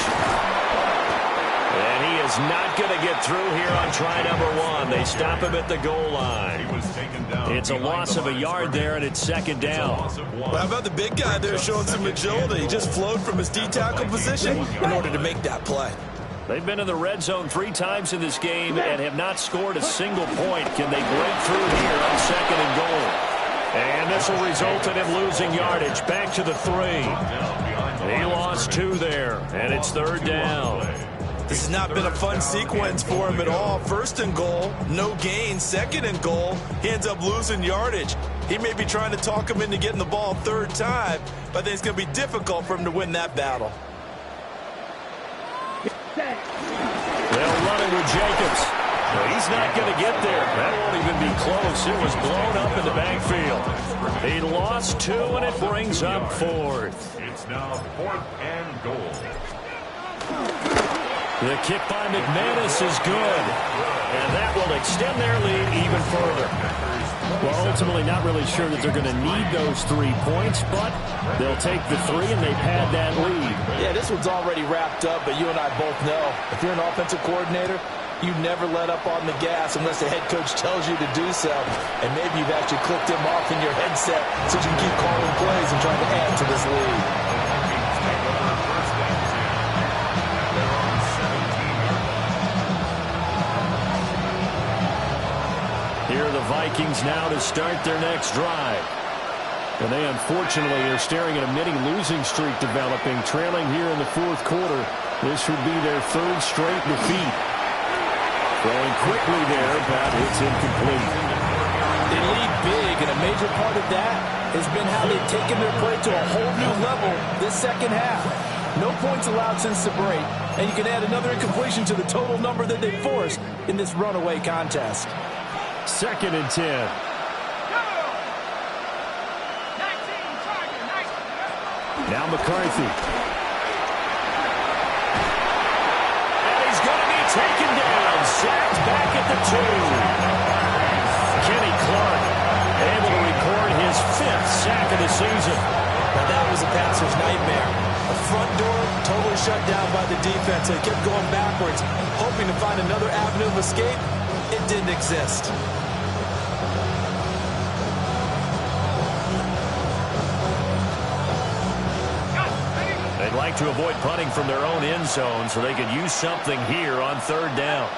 And he is not going to get through here on try number 1. They stop him at the goal line. He was taken down. It's a loss of a yard there, and it's 2nd down. Well, how about the big guy there showing some agility? He just flowed from his D-tackle position in order to make that play. They've been in the red zone 3 times in this game and have not scored a single point. Can they break through here on 2nd and goal? And this will result in him losing yardage. Back to the 3. He lost 2 there, and it's 3rd down. This has not been a fun sequence for him at all. 1st and goal, no gain. 2nd and goal, he ends up losing yardage. He may be trying to talk him into getting the ball 3rd time, but I think it's going to be difficult for him to win that battle. They'll run it with Jacobs. Well, he's not going to get there. That won't even be close. It was blown up in the backfield. He lost 2, and it brings up 4th. It's now 4th and goal. The kick by McManus is good, and that will extend their lead even further. Well, ultimately not really sure that they're going to need those 3 points, but they'll take the 3 and they've had that lead. Yeah, this one's already wrapped up, but you and I both know if you're an offensive coordinator, you never let up on the gas unless the head coach tells you to do so. And maybe you've actually clicked him off in your headset so you can keep calling plays and trying to add to this lead. Here are the Vikings now to start their next drive. And they unfortunately are staring at a mini losing streak developing, trailing here in the 4th quarter. This would be their 3rd straight defeat. Throwing quickly there, but it's incomplete. They lead big, and a major part of that has been how they've taken their play to a whole new level this 2nd half. No points allowed since the break, and you can add another incompletion to the total number that they forced in this runaway contest. 2nd and 10. Now McCarthy. And he's going to be taken down. Sacked back at the 2. Kenny Clark able to record his 5th sack of the season. Now that was a passer's nightmare. The front door totally shut down by the defense. They kept going backwards, hoping to find another avenue of escape. It didn't exist. They'd like to avoid punting from their own end zone so they could use something here on 3rd down.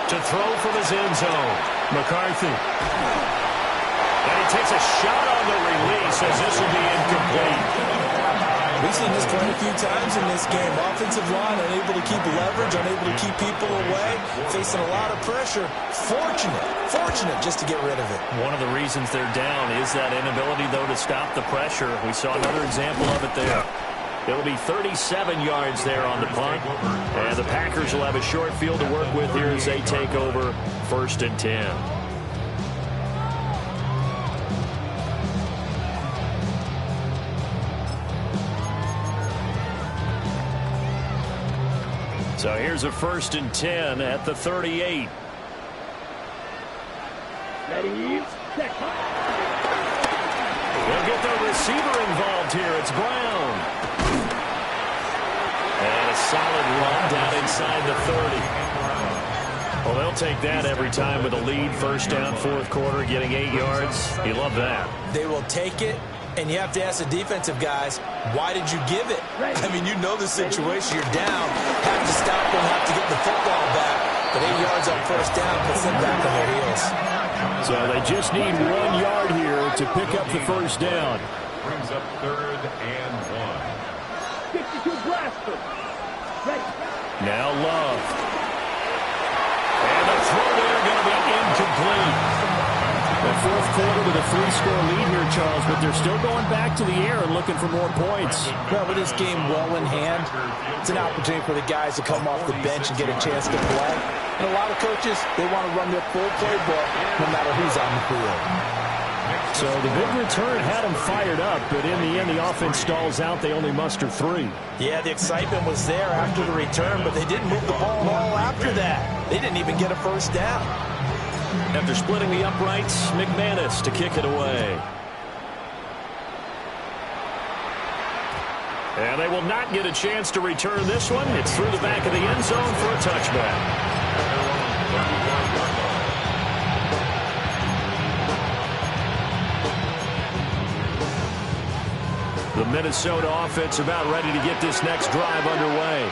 To throw from his end zone, McCarthy. And he takes a shot on the release as this will be incomplete. We've seen this quite a few times in this game. Offensive line unable to keep leverage, unable to keep people away, facing a lot of pressure. Fortunate just to get rid of it. One of the reasons they're down is that inability, though, to stop the pressure. We saw another example of it there. It'll be 37 yards there on the punt. And the Packers will have a short field to work with here as they take over 1st and 10. So here's a 1st and 10 at the 38. Ready, set. They'll get the receiver involved here. It's Brown. And a solid run down inside the 30. Well, they'll take that every time with a lead. 1st down, 4th quarter, getting 8 yards. You love that. They will take it, and you have to ask the defensive guys, why did you give it? I mean, you know the situation. You're down. Have to stop them, have to get the football back. But 8 yards on 1st down puts them back on their heels. So they just need 1 yard here to pick up the 1st down. Brings up 3rd and 1. 52 blaster. Ready. Now Love. And the throw there going to be incomplete. The 4th quarter with a 3-score lead here, Charles, but they're still going back to the air and looking for more points. Well, with this game well in hand, it's an opportunity for the guys to come off the bench and get a chance to play. And a lot of coaches, they want to run their full playbook no matter who's on the field. So the big return had them fired up, but in the end, the offense stalls out. They only muster 3. Yeah, the excitement was there after the return, but they didn't move the ball at all after that. They didn't even get a 1st down. After splitting the uprights, McManus to kick it away. And they will not get a chance to return this one. It's through the back of the end zone for a touchback. The Minnesota offense about ready to get this next drive underway.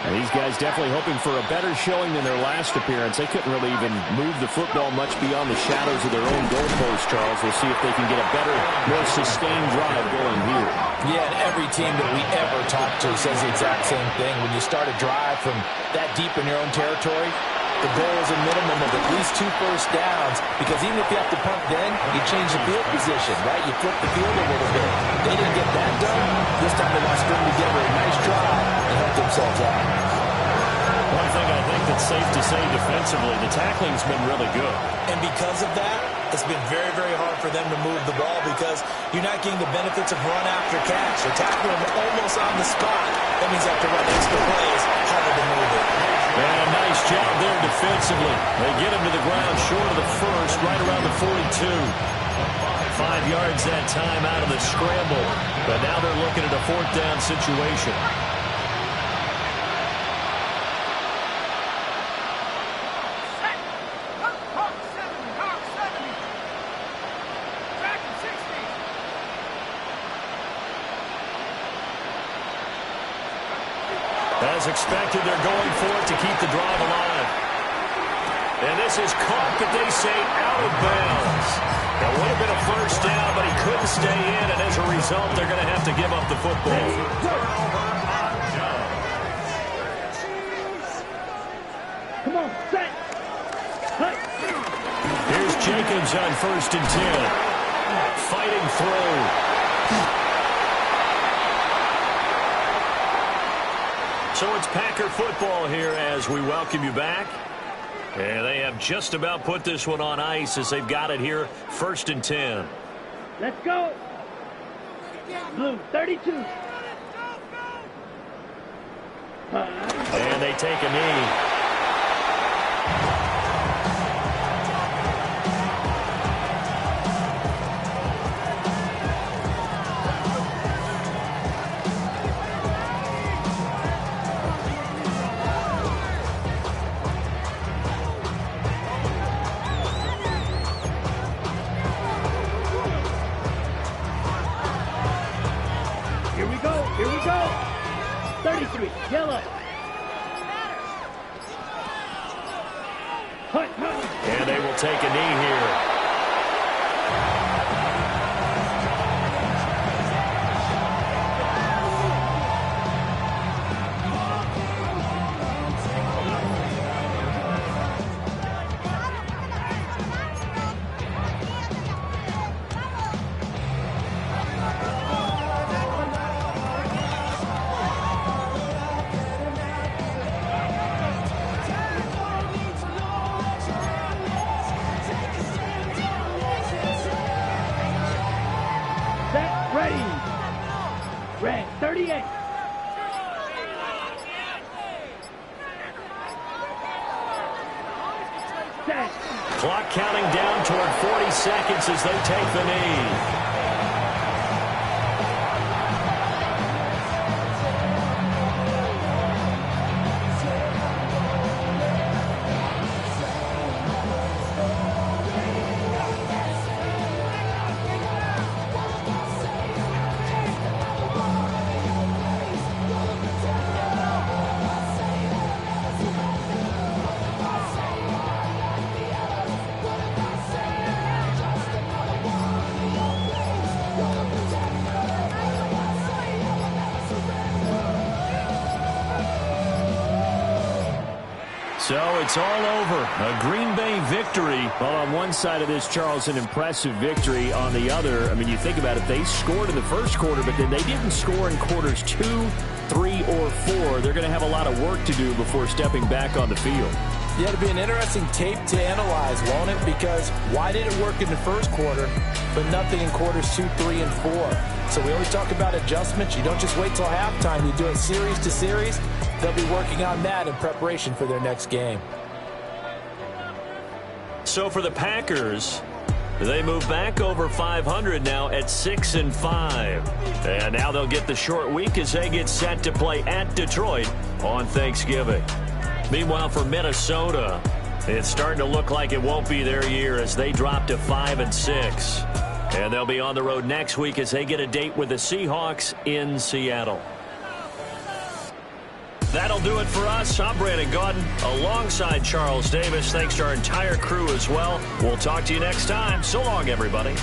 And these guys definitely hoping for a better showing than their last appearance. They couldn't really even move the football much beyond the shadows of their own goalpost, Charles. We'll see if they can get a better, more sustained drive going here. Yeah, and every team that we ever talk to says the exact same thing. When you start a drive from that deep in your own territory, the goal is a minimum of at least 2 first downs, because even if you have to punt then, you change the field position, right? You flip the field a little bit. They didn't get that done. This time they want to string together a nice drive and help themselves out. One thing I think that's safe to say defensively, the tackling's been really good. And because of that, it's been very, very hard for them to move the ball because you're not getting the benefits of run after catch. They're tackling them almost on the spot. That means they have to run extra plays, harder to move it. And a nice job there defensively. They get him to the ground short of the 1st, right around the 42. 5 yards that time out of the scramble. But now they're looking at a 4th down situation. As expected, they're going for it to keep the drive alive. And this is caught, but they say out of bounds. That would have been a 1st down, but he couldn't stay in, and as a result, they're going to have to give up the football. Come on, set. Cut. Here's Jake Jenkins on 1st and 10. Fighting through. So it's Packer football here as we welcome you back. And they have just about put this one on ice as they've got it here, 1st and 10. Let's go. Blue, 32. And they take a knee. Here we go. 33, yellow. And they will take a knee here. Ready. Red, 38. Set. Clock counting down toward 40 seconds as they take the knee. So it's all over. A Green Bay victory. Well, on one side of this, Charles, an impressive victory. On the other, I mean, you think about it, they scored in the first quarter, but then they didn't score in quarters 2, 3, or 4. They're going to have a lot of work to do before stepping back on the field. Yeah, it'll be an interesting tape to analyze, won't it? Because why did it work in the first quarter, but nothing in quarters 2, 3, and 4? So we always talk about adjustments. You don't just wait till halftime. You do it series to series. They'll be working on that in preparation for their next game. So for the Packers, they move back over 500 now at 6-5. And now they'll get the short week as they get set to play at Detroit on Thanksgiving. Meanwhile, for Minnesota, it's starting to look like it won't be their year as they drop to 5-6. And they'll be on the road next week as they get a date with the Seahawks in Seattle. That'll do it for us. I'm Brandon Gaudin alongside Charles Davis. Thanks to our entire crew as well. We'll talk to you next time. So long, everybody.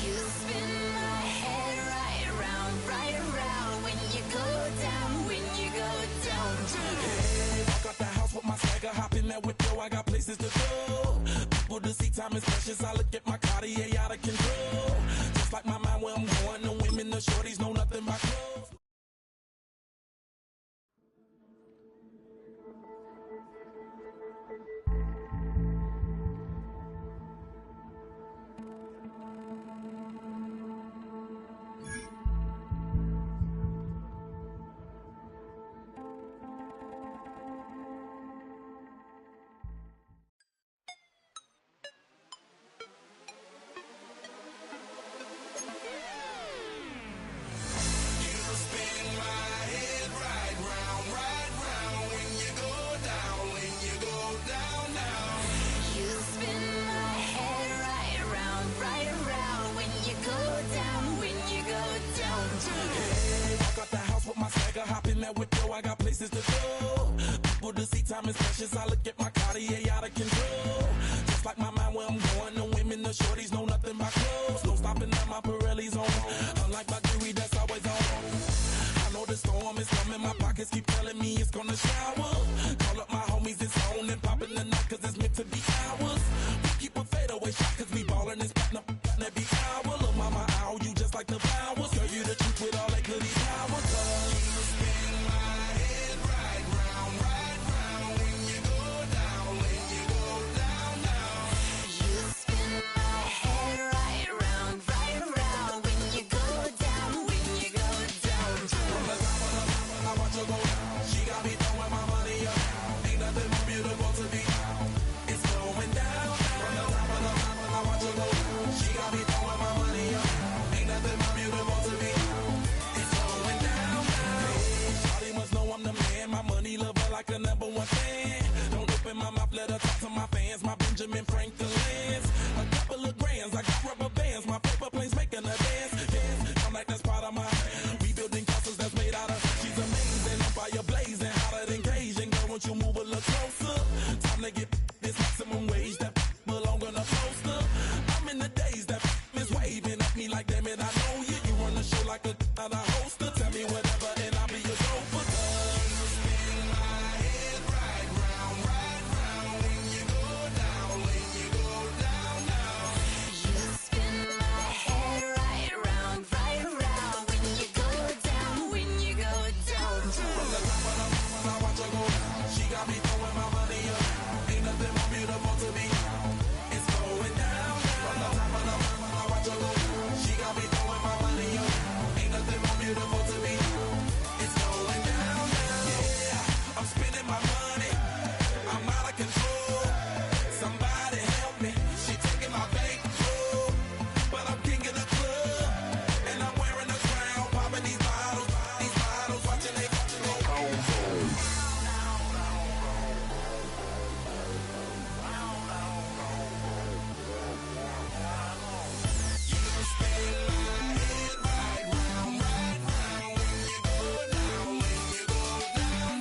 You spin my head right round. that with you, I got places to go. People to see, time is precious. I look at my Cartier out of control. Just like my mind where I'm going, the women, the shorties know nothing but clothes. No stopping at my Pirelli's on. Unlike my jewelry that's always on. I know the storm is coming, my pockets keep telling me it's gonna shower. Call up my homies, it's on and popping the night, cause it's meant to be ours. We keep a fadeaway shot, cause we ballin' this platinum every hour. Look, mama, ow, you just like the flowers. Girl, you the truth with all that goody power. You spin my head right round, when you go down, when you go down, down. You spin my head right round, when you go down, when you go down. From the top of the mountain, I watch her go down. She got me throwing my money up. Ain't nothing more beautiful to be. It's going down. From the top of the mountain, I watch her go down. She got me throwing my money up. Ain't nothing more beautiful to be. It's going down. Shawty must know I'm the man. My money lover like a #1 fan. Don't open my mouth, let her talk to my fans. My Benjamin Franklin's. A couple of grands, I got rubber bands. My paper planes making a dance. I'm like that's part of my. We building castles that's made out of. She's amazing, on fire blazing, hotter than Cajun. Girl, won't you move a little closer? Time to get this maximum wage that belong on a poster. I'm in the days that is waving at me like, damn it, I know you. You run the show like a hoster. Tell me whatever and I'll be your gopher. You spin my head right round, when you go down, when you go down, down. You spin my head right round, when you go down, when you go down. From the top of the mountain, I watch her go down. She got me throwing my money up. Ain't nothing more beautiful to me. It's going down. From the top of the mountain, I watch her go down. She got me throwing my money up. Ain't nothing more beautiful to me. It's going down. Yeah, I'm spending my money. I'm out of control. Somebody help me. She taking my bankroll, but I'm king of the club, and I'm wearing a crown. Popping these bottles, watching they go. You spin my head right round, when you go down, when you go down.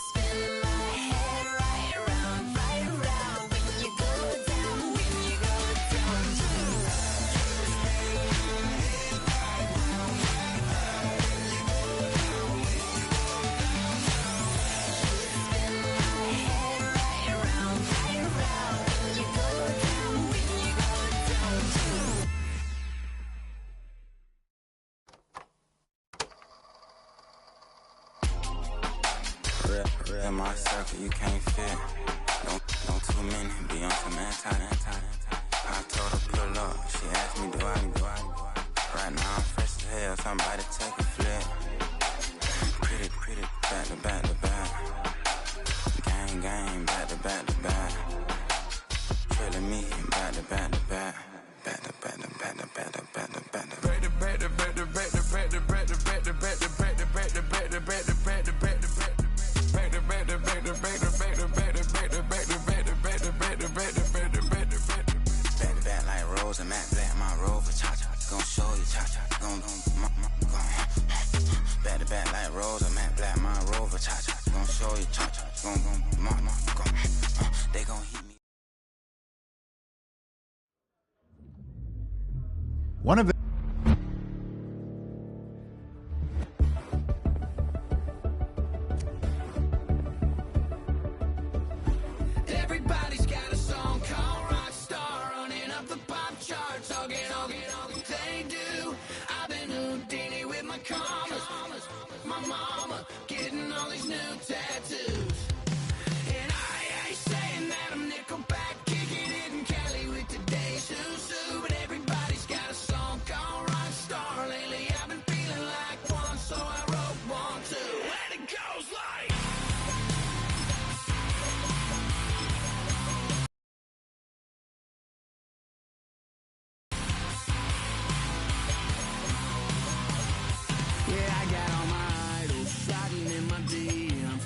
Spin my head right round, when you go down, when you go down. Real in my circle, you can't fit. Don't too many be on some anti. I told her pull up, she asked me do I. Right now I'm fresh as hell, somebody take a flip. Pretty, back to back to back. Gang, back to back to back. Trailing me, back to back to back. Back to back to back to back to back to back to back. Back like Rose and Matt Black, my Rover, cha-cha, gon' show you, cha-cha, gon' back to back like Rose and Matt Black, my Rover, cha-cha, gon' show you, cha-cha, gon' they gon' heat me. One of the Everybody's got a song called Rockstar, running up the pop charts, all they do. I've been Houdini with my commas, my mama getting all these new tattoos. And I ain't saying that I'm Nickelback, kicking it in Cali with today's Susu, but everybody's got a song called Rockstar. Lately I've been feeling like one, so I wrote one too, and it goes like. Yeah, I got all my idols sliding in my DMs.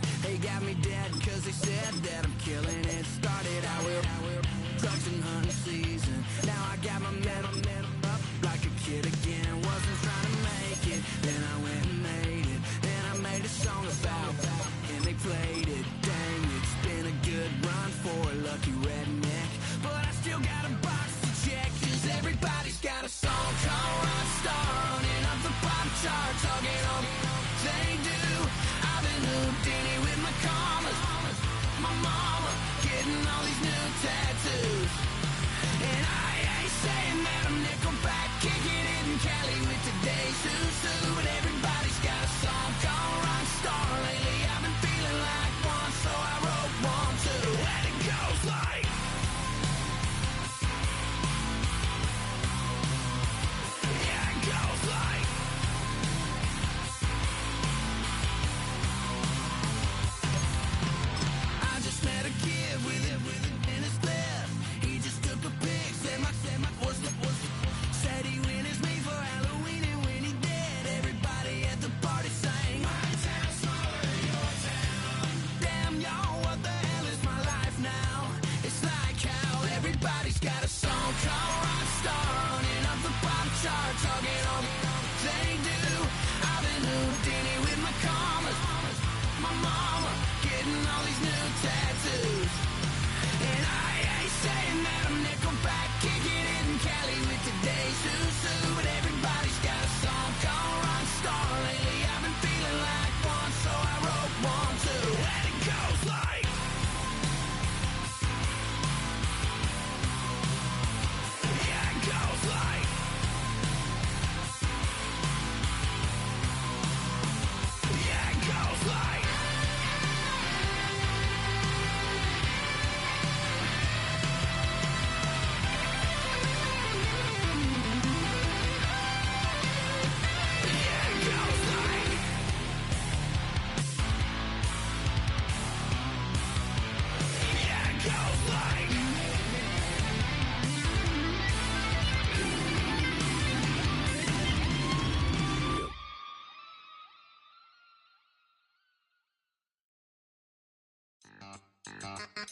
For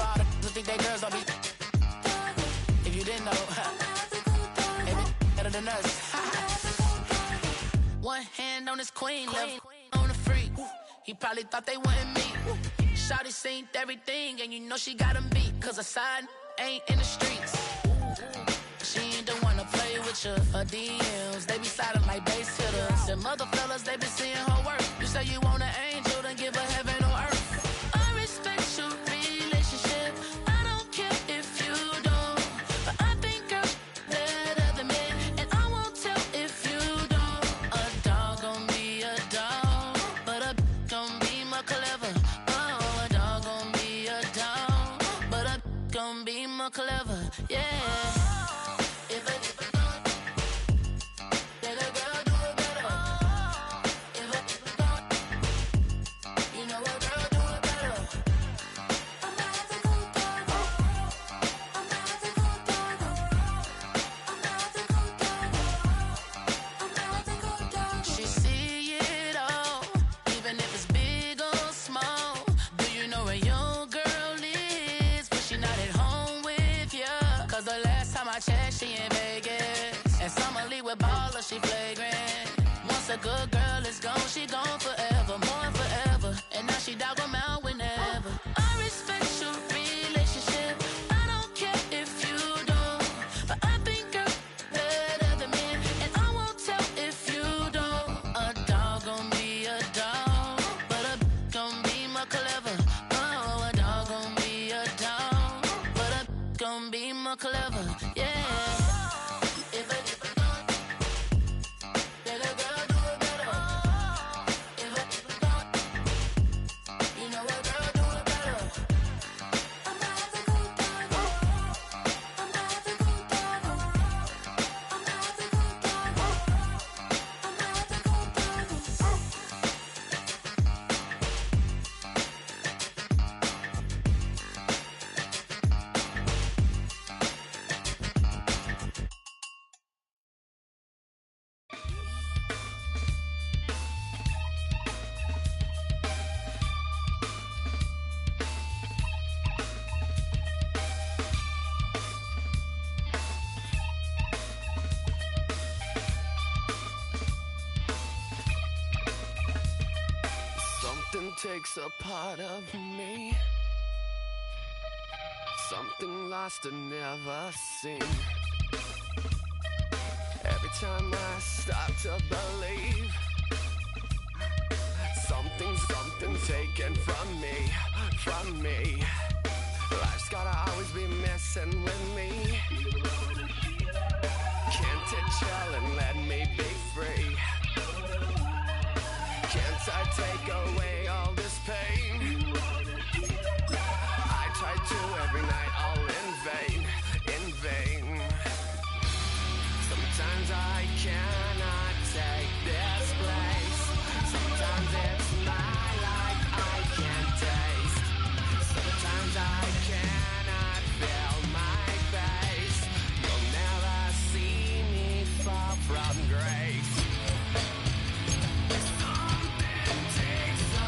all the think they girls don't be. If you didn't know, they be better than us. One hand on his queen, left on the freak. He probably thought they wanted me. Shawty seen everything, and you know she got him beat. Cause a side ain't in the streets. She ain't the one to play with you. Her DMs, they be sliding like bass hitters. Them other fellas, they be seeing her work. You say you want an angel, then give her heaven on earth. I respect your relationship. I don't care if you don't. But I think girls better than men. And I won't tell if you don't. A dog gon' be a dog. But a gon' be more clever. Oh, a dog gon' be a dog. But a gon' be more clever. Yeah. If a then a girl do it better. If a you know a girl do it better. She see it all, even if it's big or small. Do you know where your girl is? But she not at home with ya. Cause the last time I checked, she in Vegas. And Summer Lee with Baller, she flagrant. Once a good girl is gone, she gone forever, more forever. And now she dog 'em out whenever. I respect your relationship. I don't care if you don't. But I think girls better than men. And I won't tell if you don't. A dog gon' be a dog. But a gon' be more clever. Oh, a dog gon' be a dog. But a gon' be more clever. Yeah. If a then a girl do it better. If a you know a girl do it better. Something takes a part of me. Something lost and never seen. Every time I start to believe, something's taken from me. Life's gotta always be messing with me. Can't it chill and let me be free? Can't I take away all this pain? I try to every night, all in vain. Sometimes I cannot take this place. Sometimes it's my life I can't taste. Sometimes I cannot feel my face. You'll never see me fall from grace. Something takes a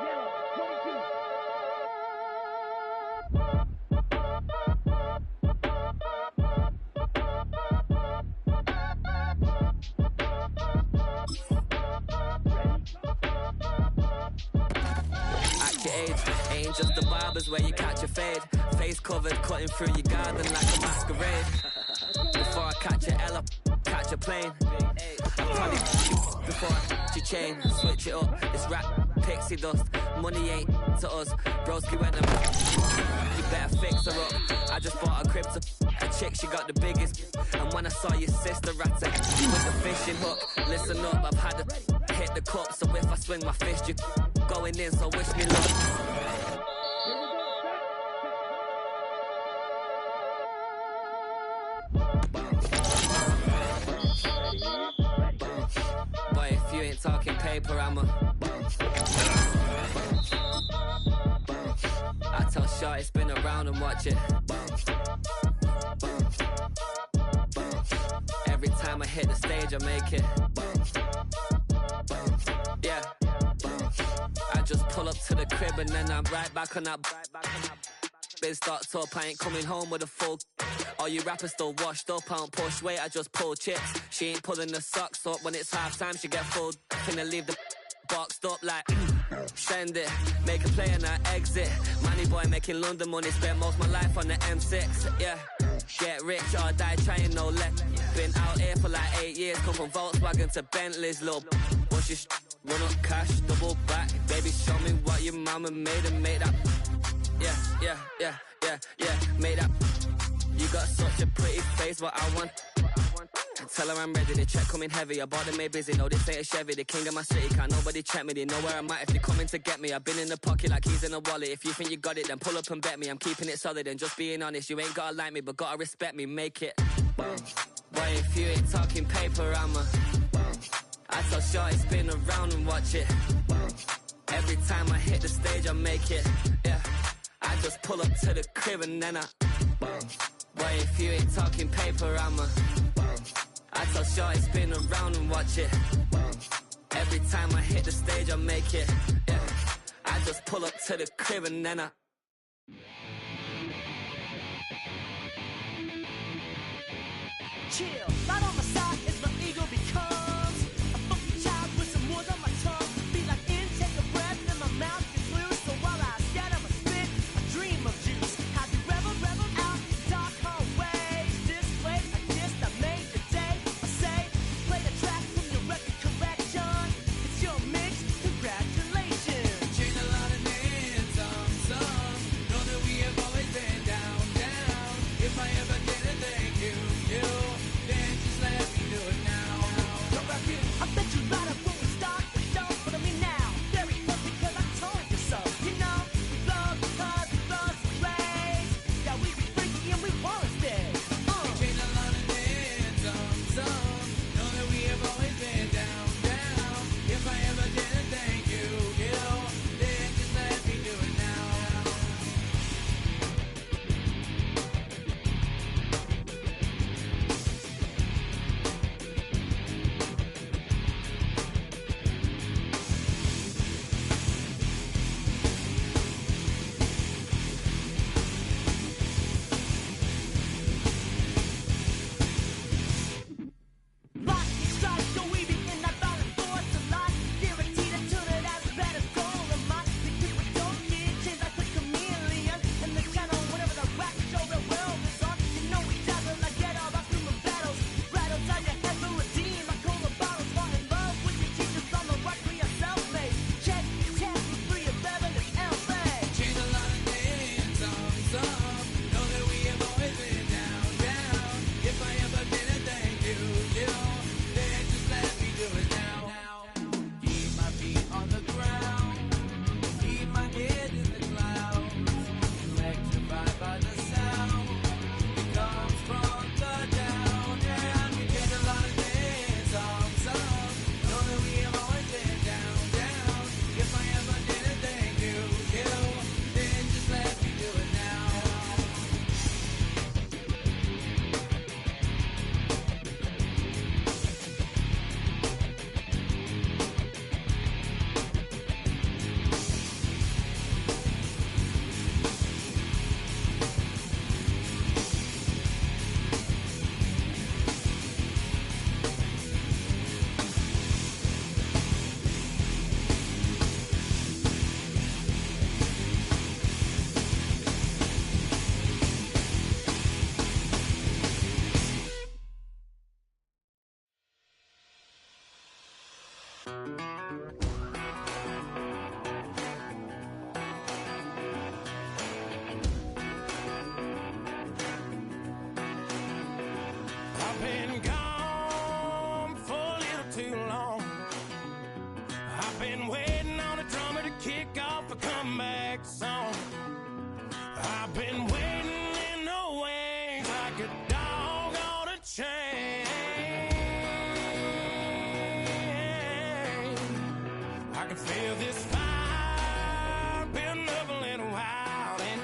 Yellow, 22. At your age, ain't just the barbers where you catch a fade. Face covered, cutting through your garden like a masquerade. Before I catch a L up, catch a plane. I probably before I catch your chain. Switch it up, it's rap, pixie dust. Money ain't to us, broski went them. You better fix her up. I just bought a crib to a chick, she got the biggest. And when I saw your sister at it with the fishing hook, listen up, I've had to hit the cup. So if I swing my fist, you going in, so wish me luck. Boy, if you ain't talking paper, I'm a I tell Shorty spin around and watch it. Every time I hit the stage, I make it. Yeah. I just pull up to the crib and then I'm right back on that. Biz starts up, I ain't coming home with a full. All you rappers still washed up, I don't push weight, I just pull chips. She ain't pulling the socks up when it's half time, she get full. Finna leave the boxed up like send it, make a play and I exit. Money boy making London money, spent most of my life on the M6. Yeah, get rich or die trying, no let. Been out here for like 8 years, come from Volkswagen to Bentley's, little. What's your run up cash, double back. Baby, show me what your mama made and make that. Yeah, made that. You got such a pretty face, what I want. Tell her I'm ready, the check coming heavy. I bought them made busy, no this ain't a Chevy. The king of my city, can't nobody check me. They know where I'm at if they coming to get me. I've been in the pocket like keys in a wallet. If you think you got it, then pull up and bet me. I'm keeping it solid and just being honest. You ain't gotta like me, but gotta respect me, make it. Boy, if you ain't talking paper, I'm a I tell Shorty spin around and watch it. Every time I hit the stage, I make it. Yeah, I just pull up to the crib and then I Boy, if you ain't talking paper, I'm a I tell Shorty spin around and watch it. Every time I hit the stage, I make it. Yeah, I just pull up to the crib and then I chill. Right on my side is my ego becomes a funky child with some words on my tongue. Be like in, take a breath, and my mouth gets loose. So while I scatter my spit, I dream of juice. Happy rebel out, dark hallways. This place I kissed, I made the day. I say, play the track from your record collection. It's your mix, congratulations. Changed a lot of names, some. Know that we have always been down. If I ever get a thank you, then just let me kick off a comeback song. I've been waiting in the wings like a dog on a chain. I can feel this fire building up a little while, and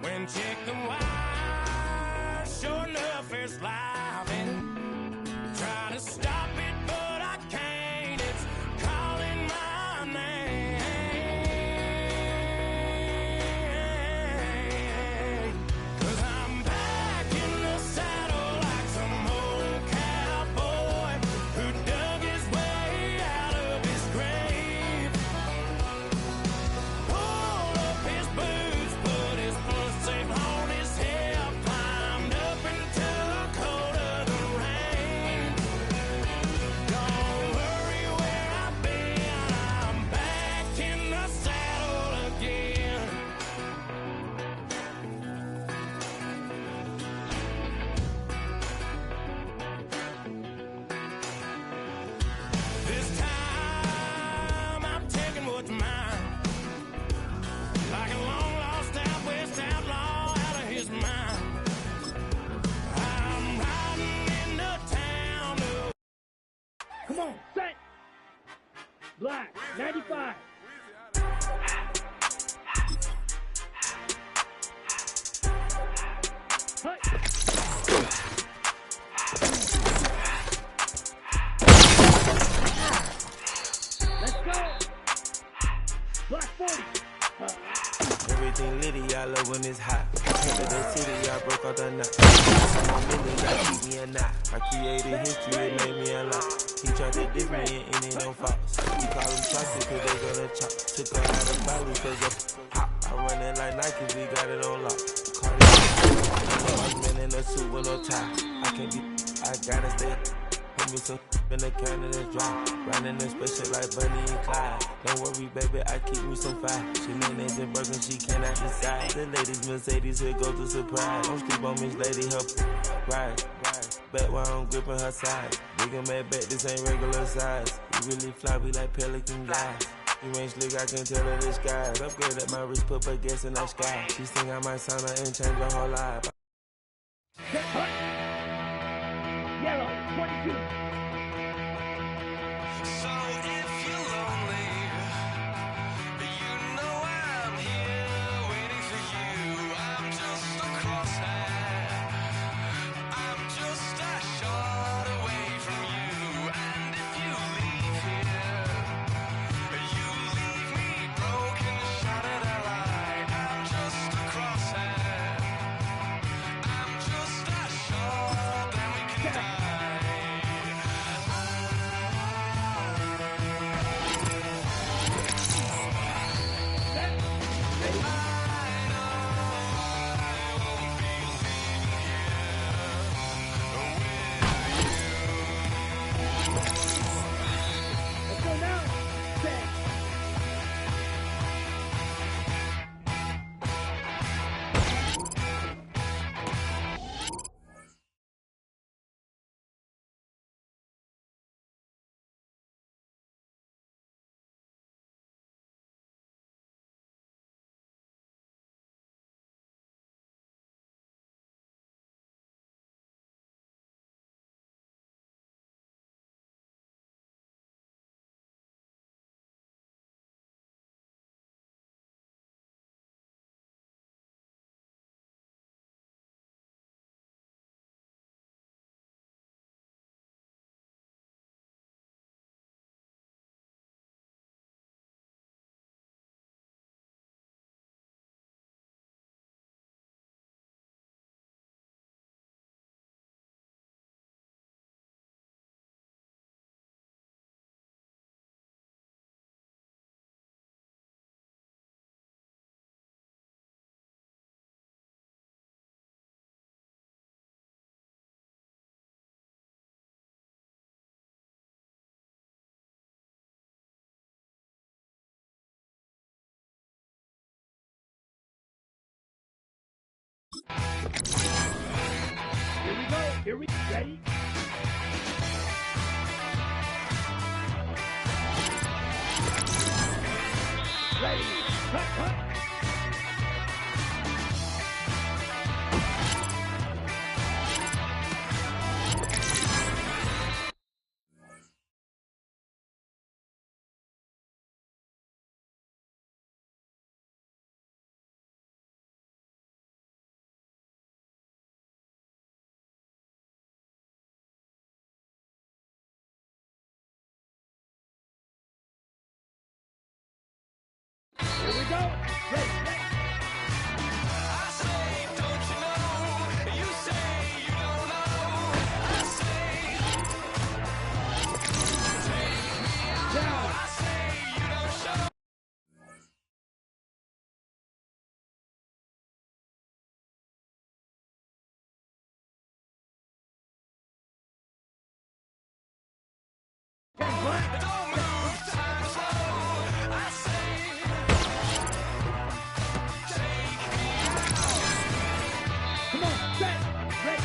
when check the wire, sure enough it's live, and try to stop it, but I can't. It's calling my name. 'Cause I'm back in the saddle like some old cowboy who dug his way out of his grave. Pulled up his boots, put his foot safe on his hip, climbed up into the cold of the rain. Don't worry where I've been, I'm back in the saddle again. This time I'm taking what's mine, like a long lost out west outlaw out of his mind. I'm riding into town to Come on, set. Black, 95. Hut. Let's go. Black 40. Everything litty, I love when it's hot. Into the city, I broke out the knot. My million, I keep me a knot. I created history, it made me a lot. He tried to diss me and it ain't false. He call them chocolate cause they gonna chop. Took her out of Bali cause of hop. I run it like Nike, we got it on lock. Cardi, man in a suit with no tie. I can't be, I gotta stay. Put me some in the can and it's dry. Riding in special like Bunny and Clyde. Don't worry, baby, I keep me some fire. She mayonnaise and burger, she cannot decide. The ladies Mercedes, here go to surprise. Don't sleep on Miss Lady, her right. Back while I'm gripping her side. Big and mad back, this ain't regular size. You really fly, we like pelican guys. You ain't slick, I can tell her the skies. Upgrade at my wrist, put her gas in the sky. She think I might sign her and change her whole life. Yellow, 22. So if you're lonely, you know I'm here waiting for you. I'm just a crosshair. I'm just a shot away from you. And if you leave here, you leave me broken, shattered alive. I'm just a crosshair. I'm just a shot, then we can die. Let's go now. Set. Here we go. Here we ready. ready, cut, cut. Here we go. Ready, ready. Come on, set, ready.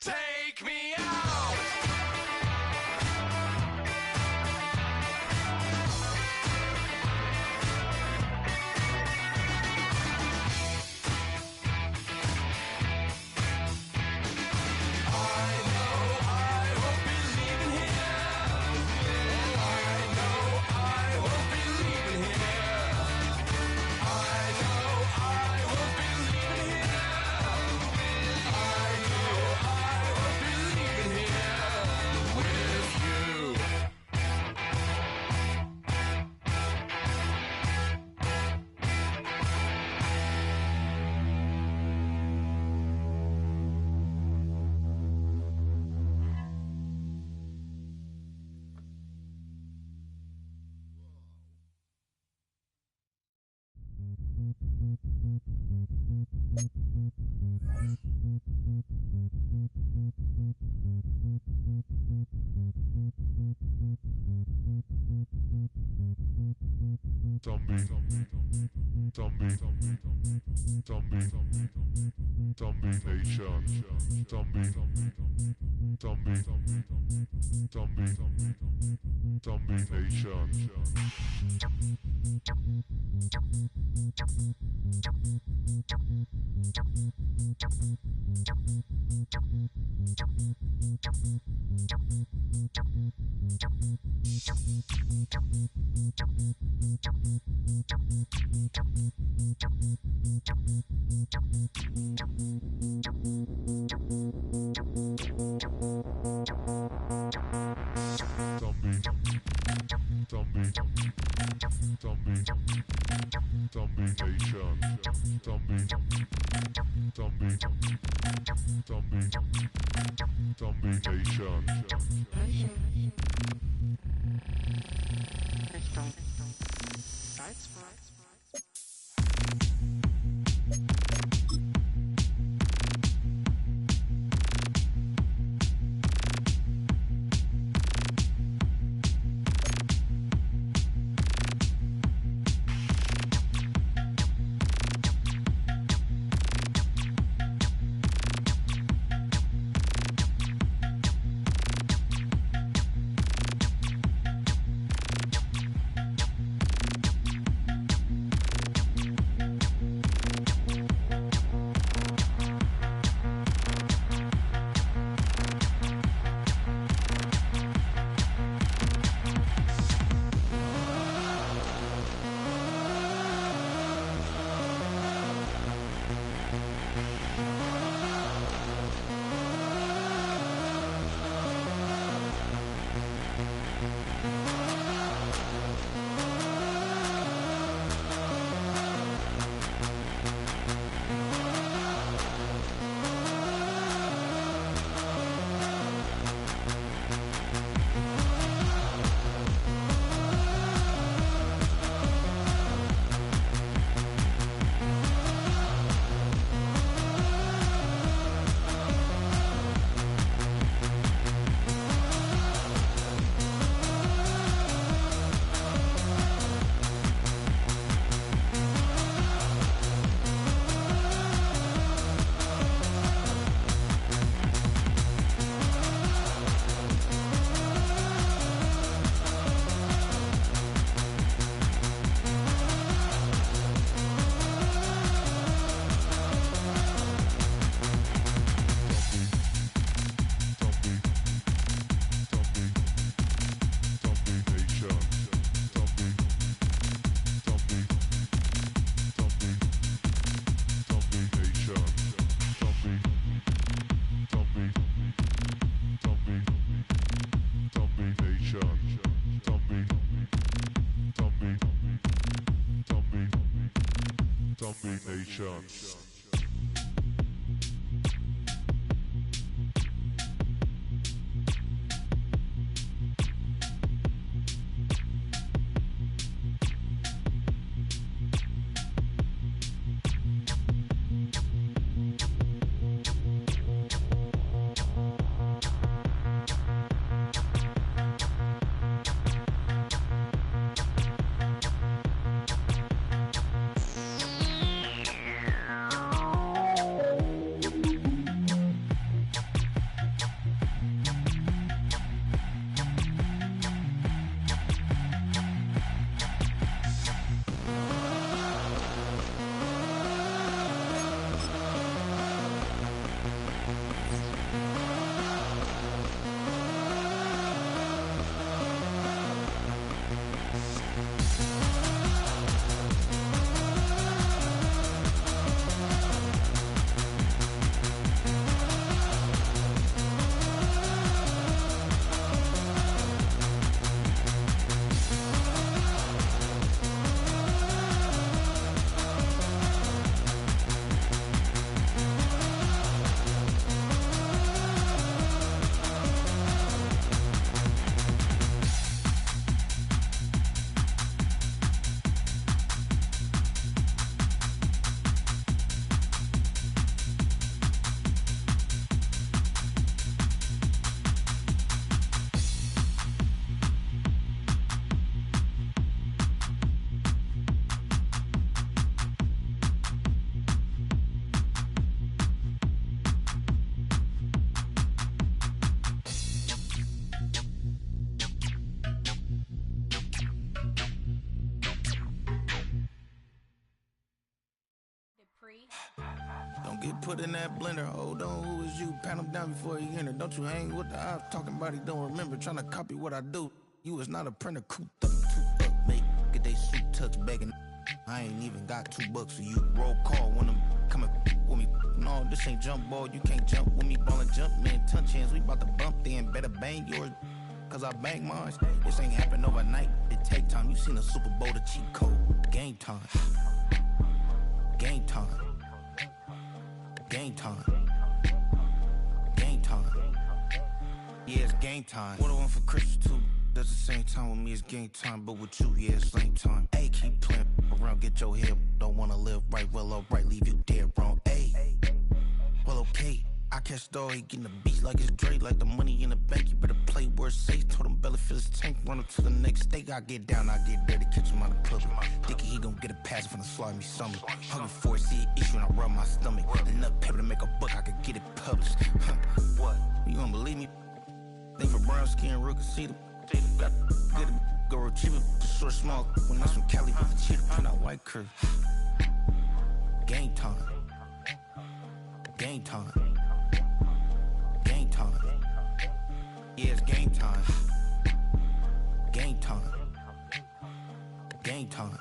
Take me out. Nations. Don't get put in that blender. Hold on, who is you? Pat him down before you enter. Don't you hang with the ops talking about he don't remember. Trying to copy what I do. You is not a printer. Cooped up, toot up, make get they suit touch begging. I ain't even got $2 for you. Roll call when I'm coming with me. No, this ain't jump ball. You can't jump with me. Ballin' jump, man. Touch hands. We bout to bump then. Better bang yours. Cause I bang mine. This ain't happen overnight. It take time. You seen the Super Bowl, the cheat code. Game time. Game time. Game time. Game time. Yeah, it's game time. What I want for Christmas too. That's the same time with me, it's game time. But with you, yeah, it's same time. Hey, keep playing around, get your head. Don't wanna live right, well, alright, leave you dead wrong. Hey, well, okay. I catch the dog, he getting the beat like it's Dre. Like the money in the bank, you better play where it's safe. Told him Bella fill his tank, run him to the next state. I get down, I get dirty, catch him on the club. Thinking he gon' get a pass from the slide me something. Hungry for it, see an issue and I rub my stomach. Enough paper to make a book, I could get it published. What? You don't believe me? Think for brown skin, real can see them. Got good, go retrieve it, short, small. When that's from Cali, but the cheetah print out white curve. Game time. Game time. Game time. Yeah, it's game time. Game time. Game time.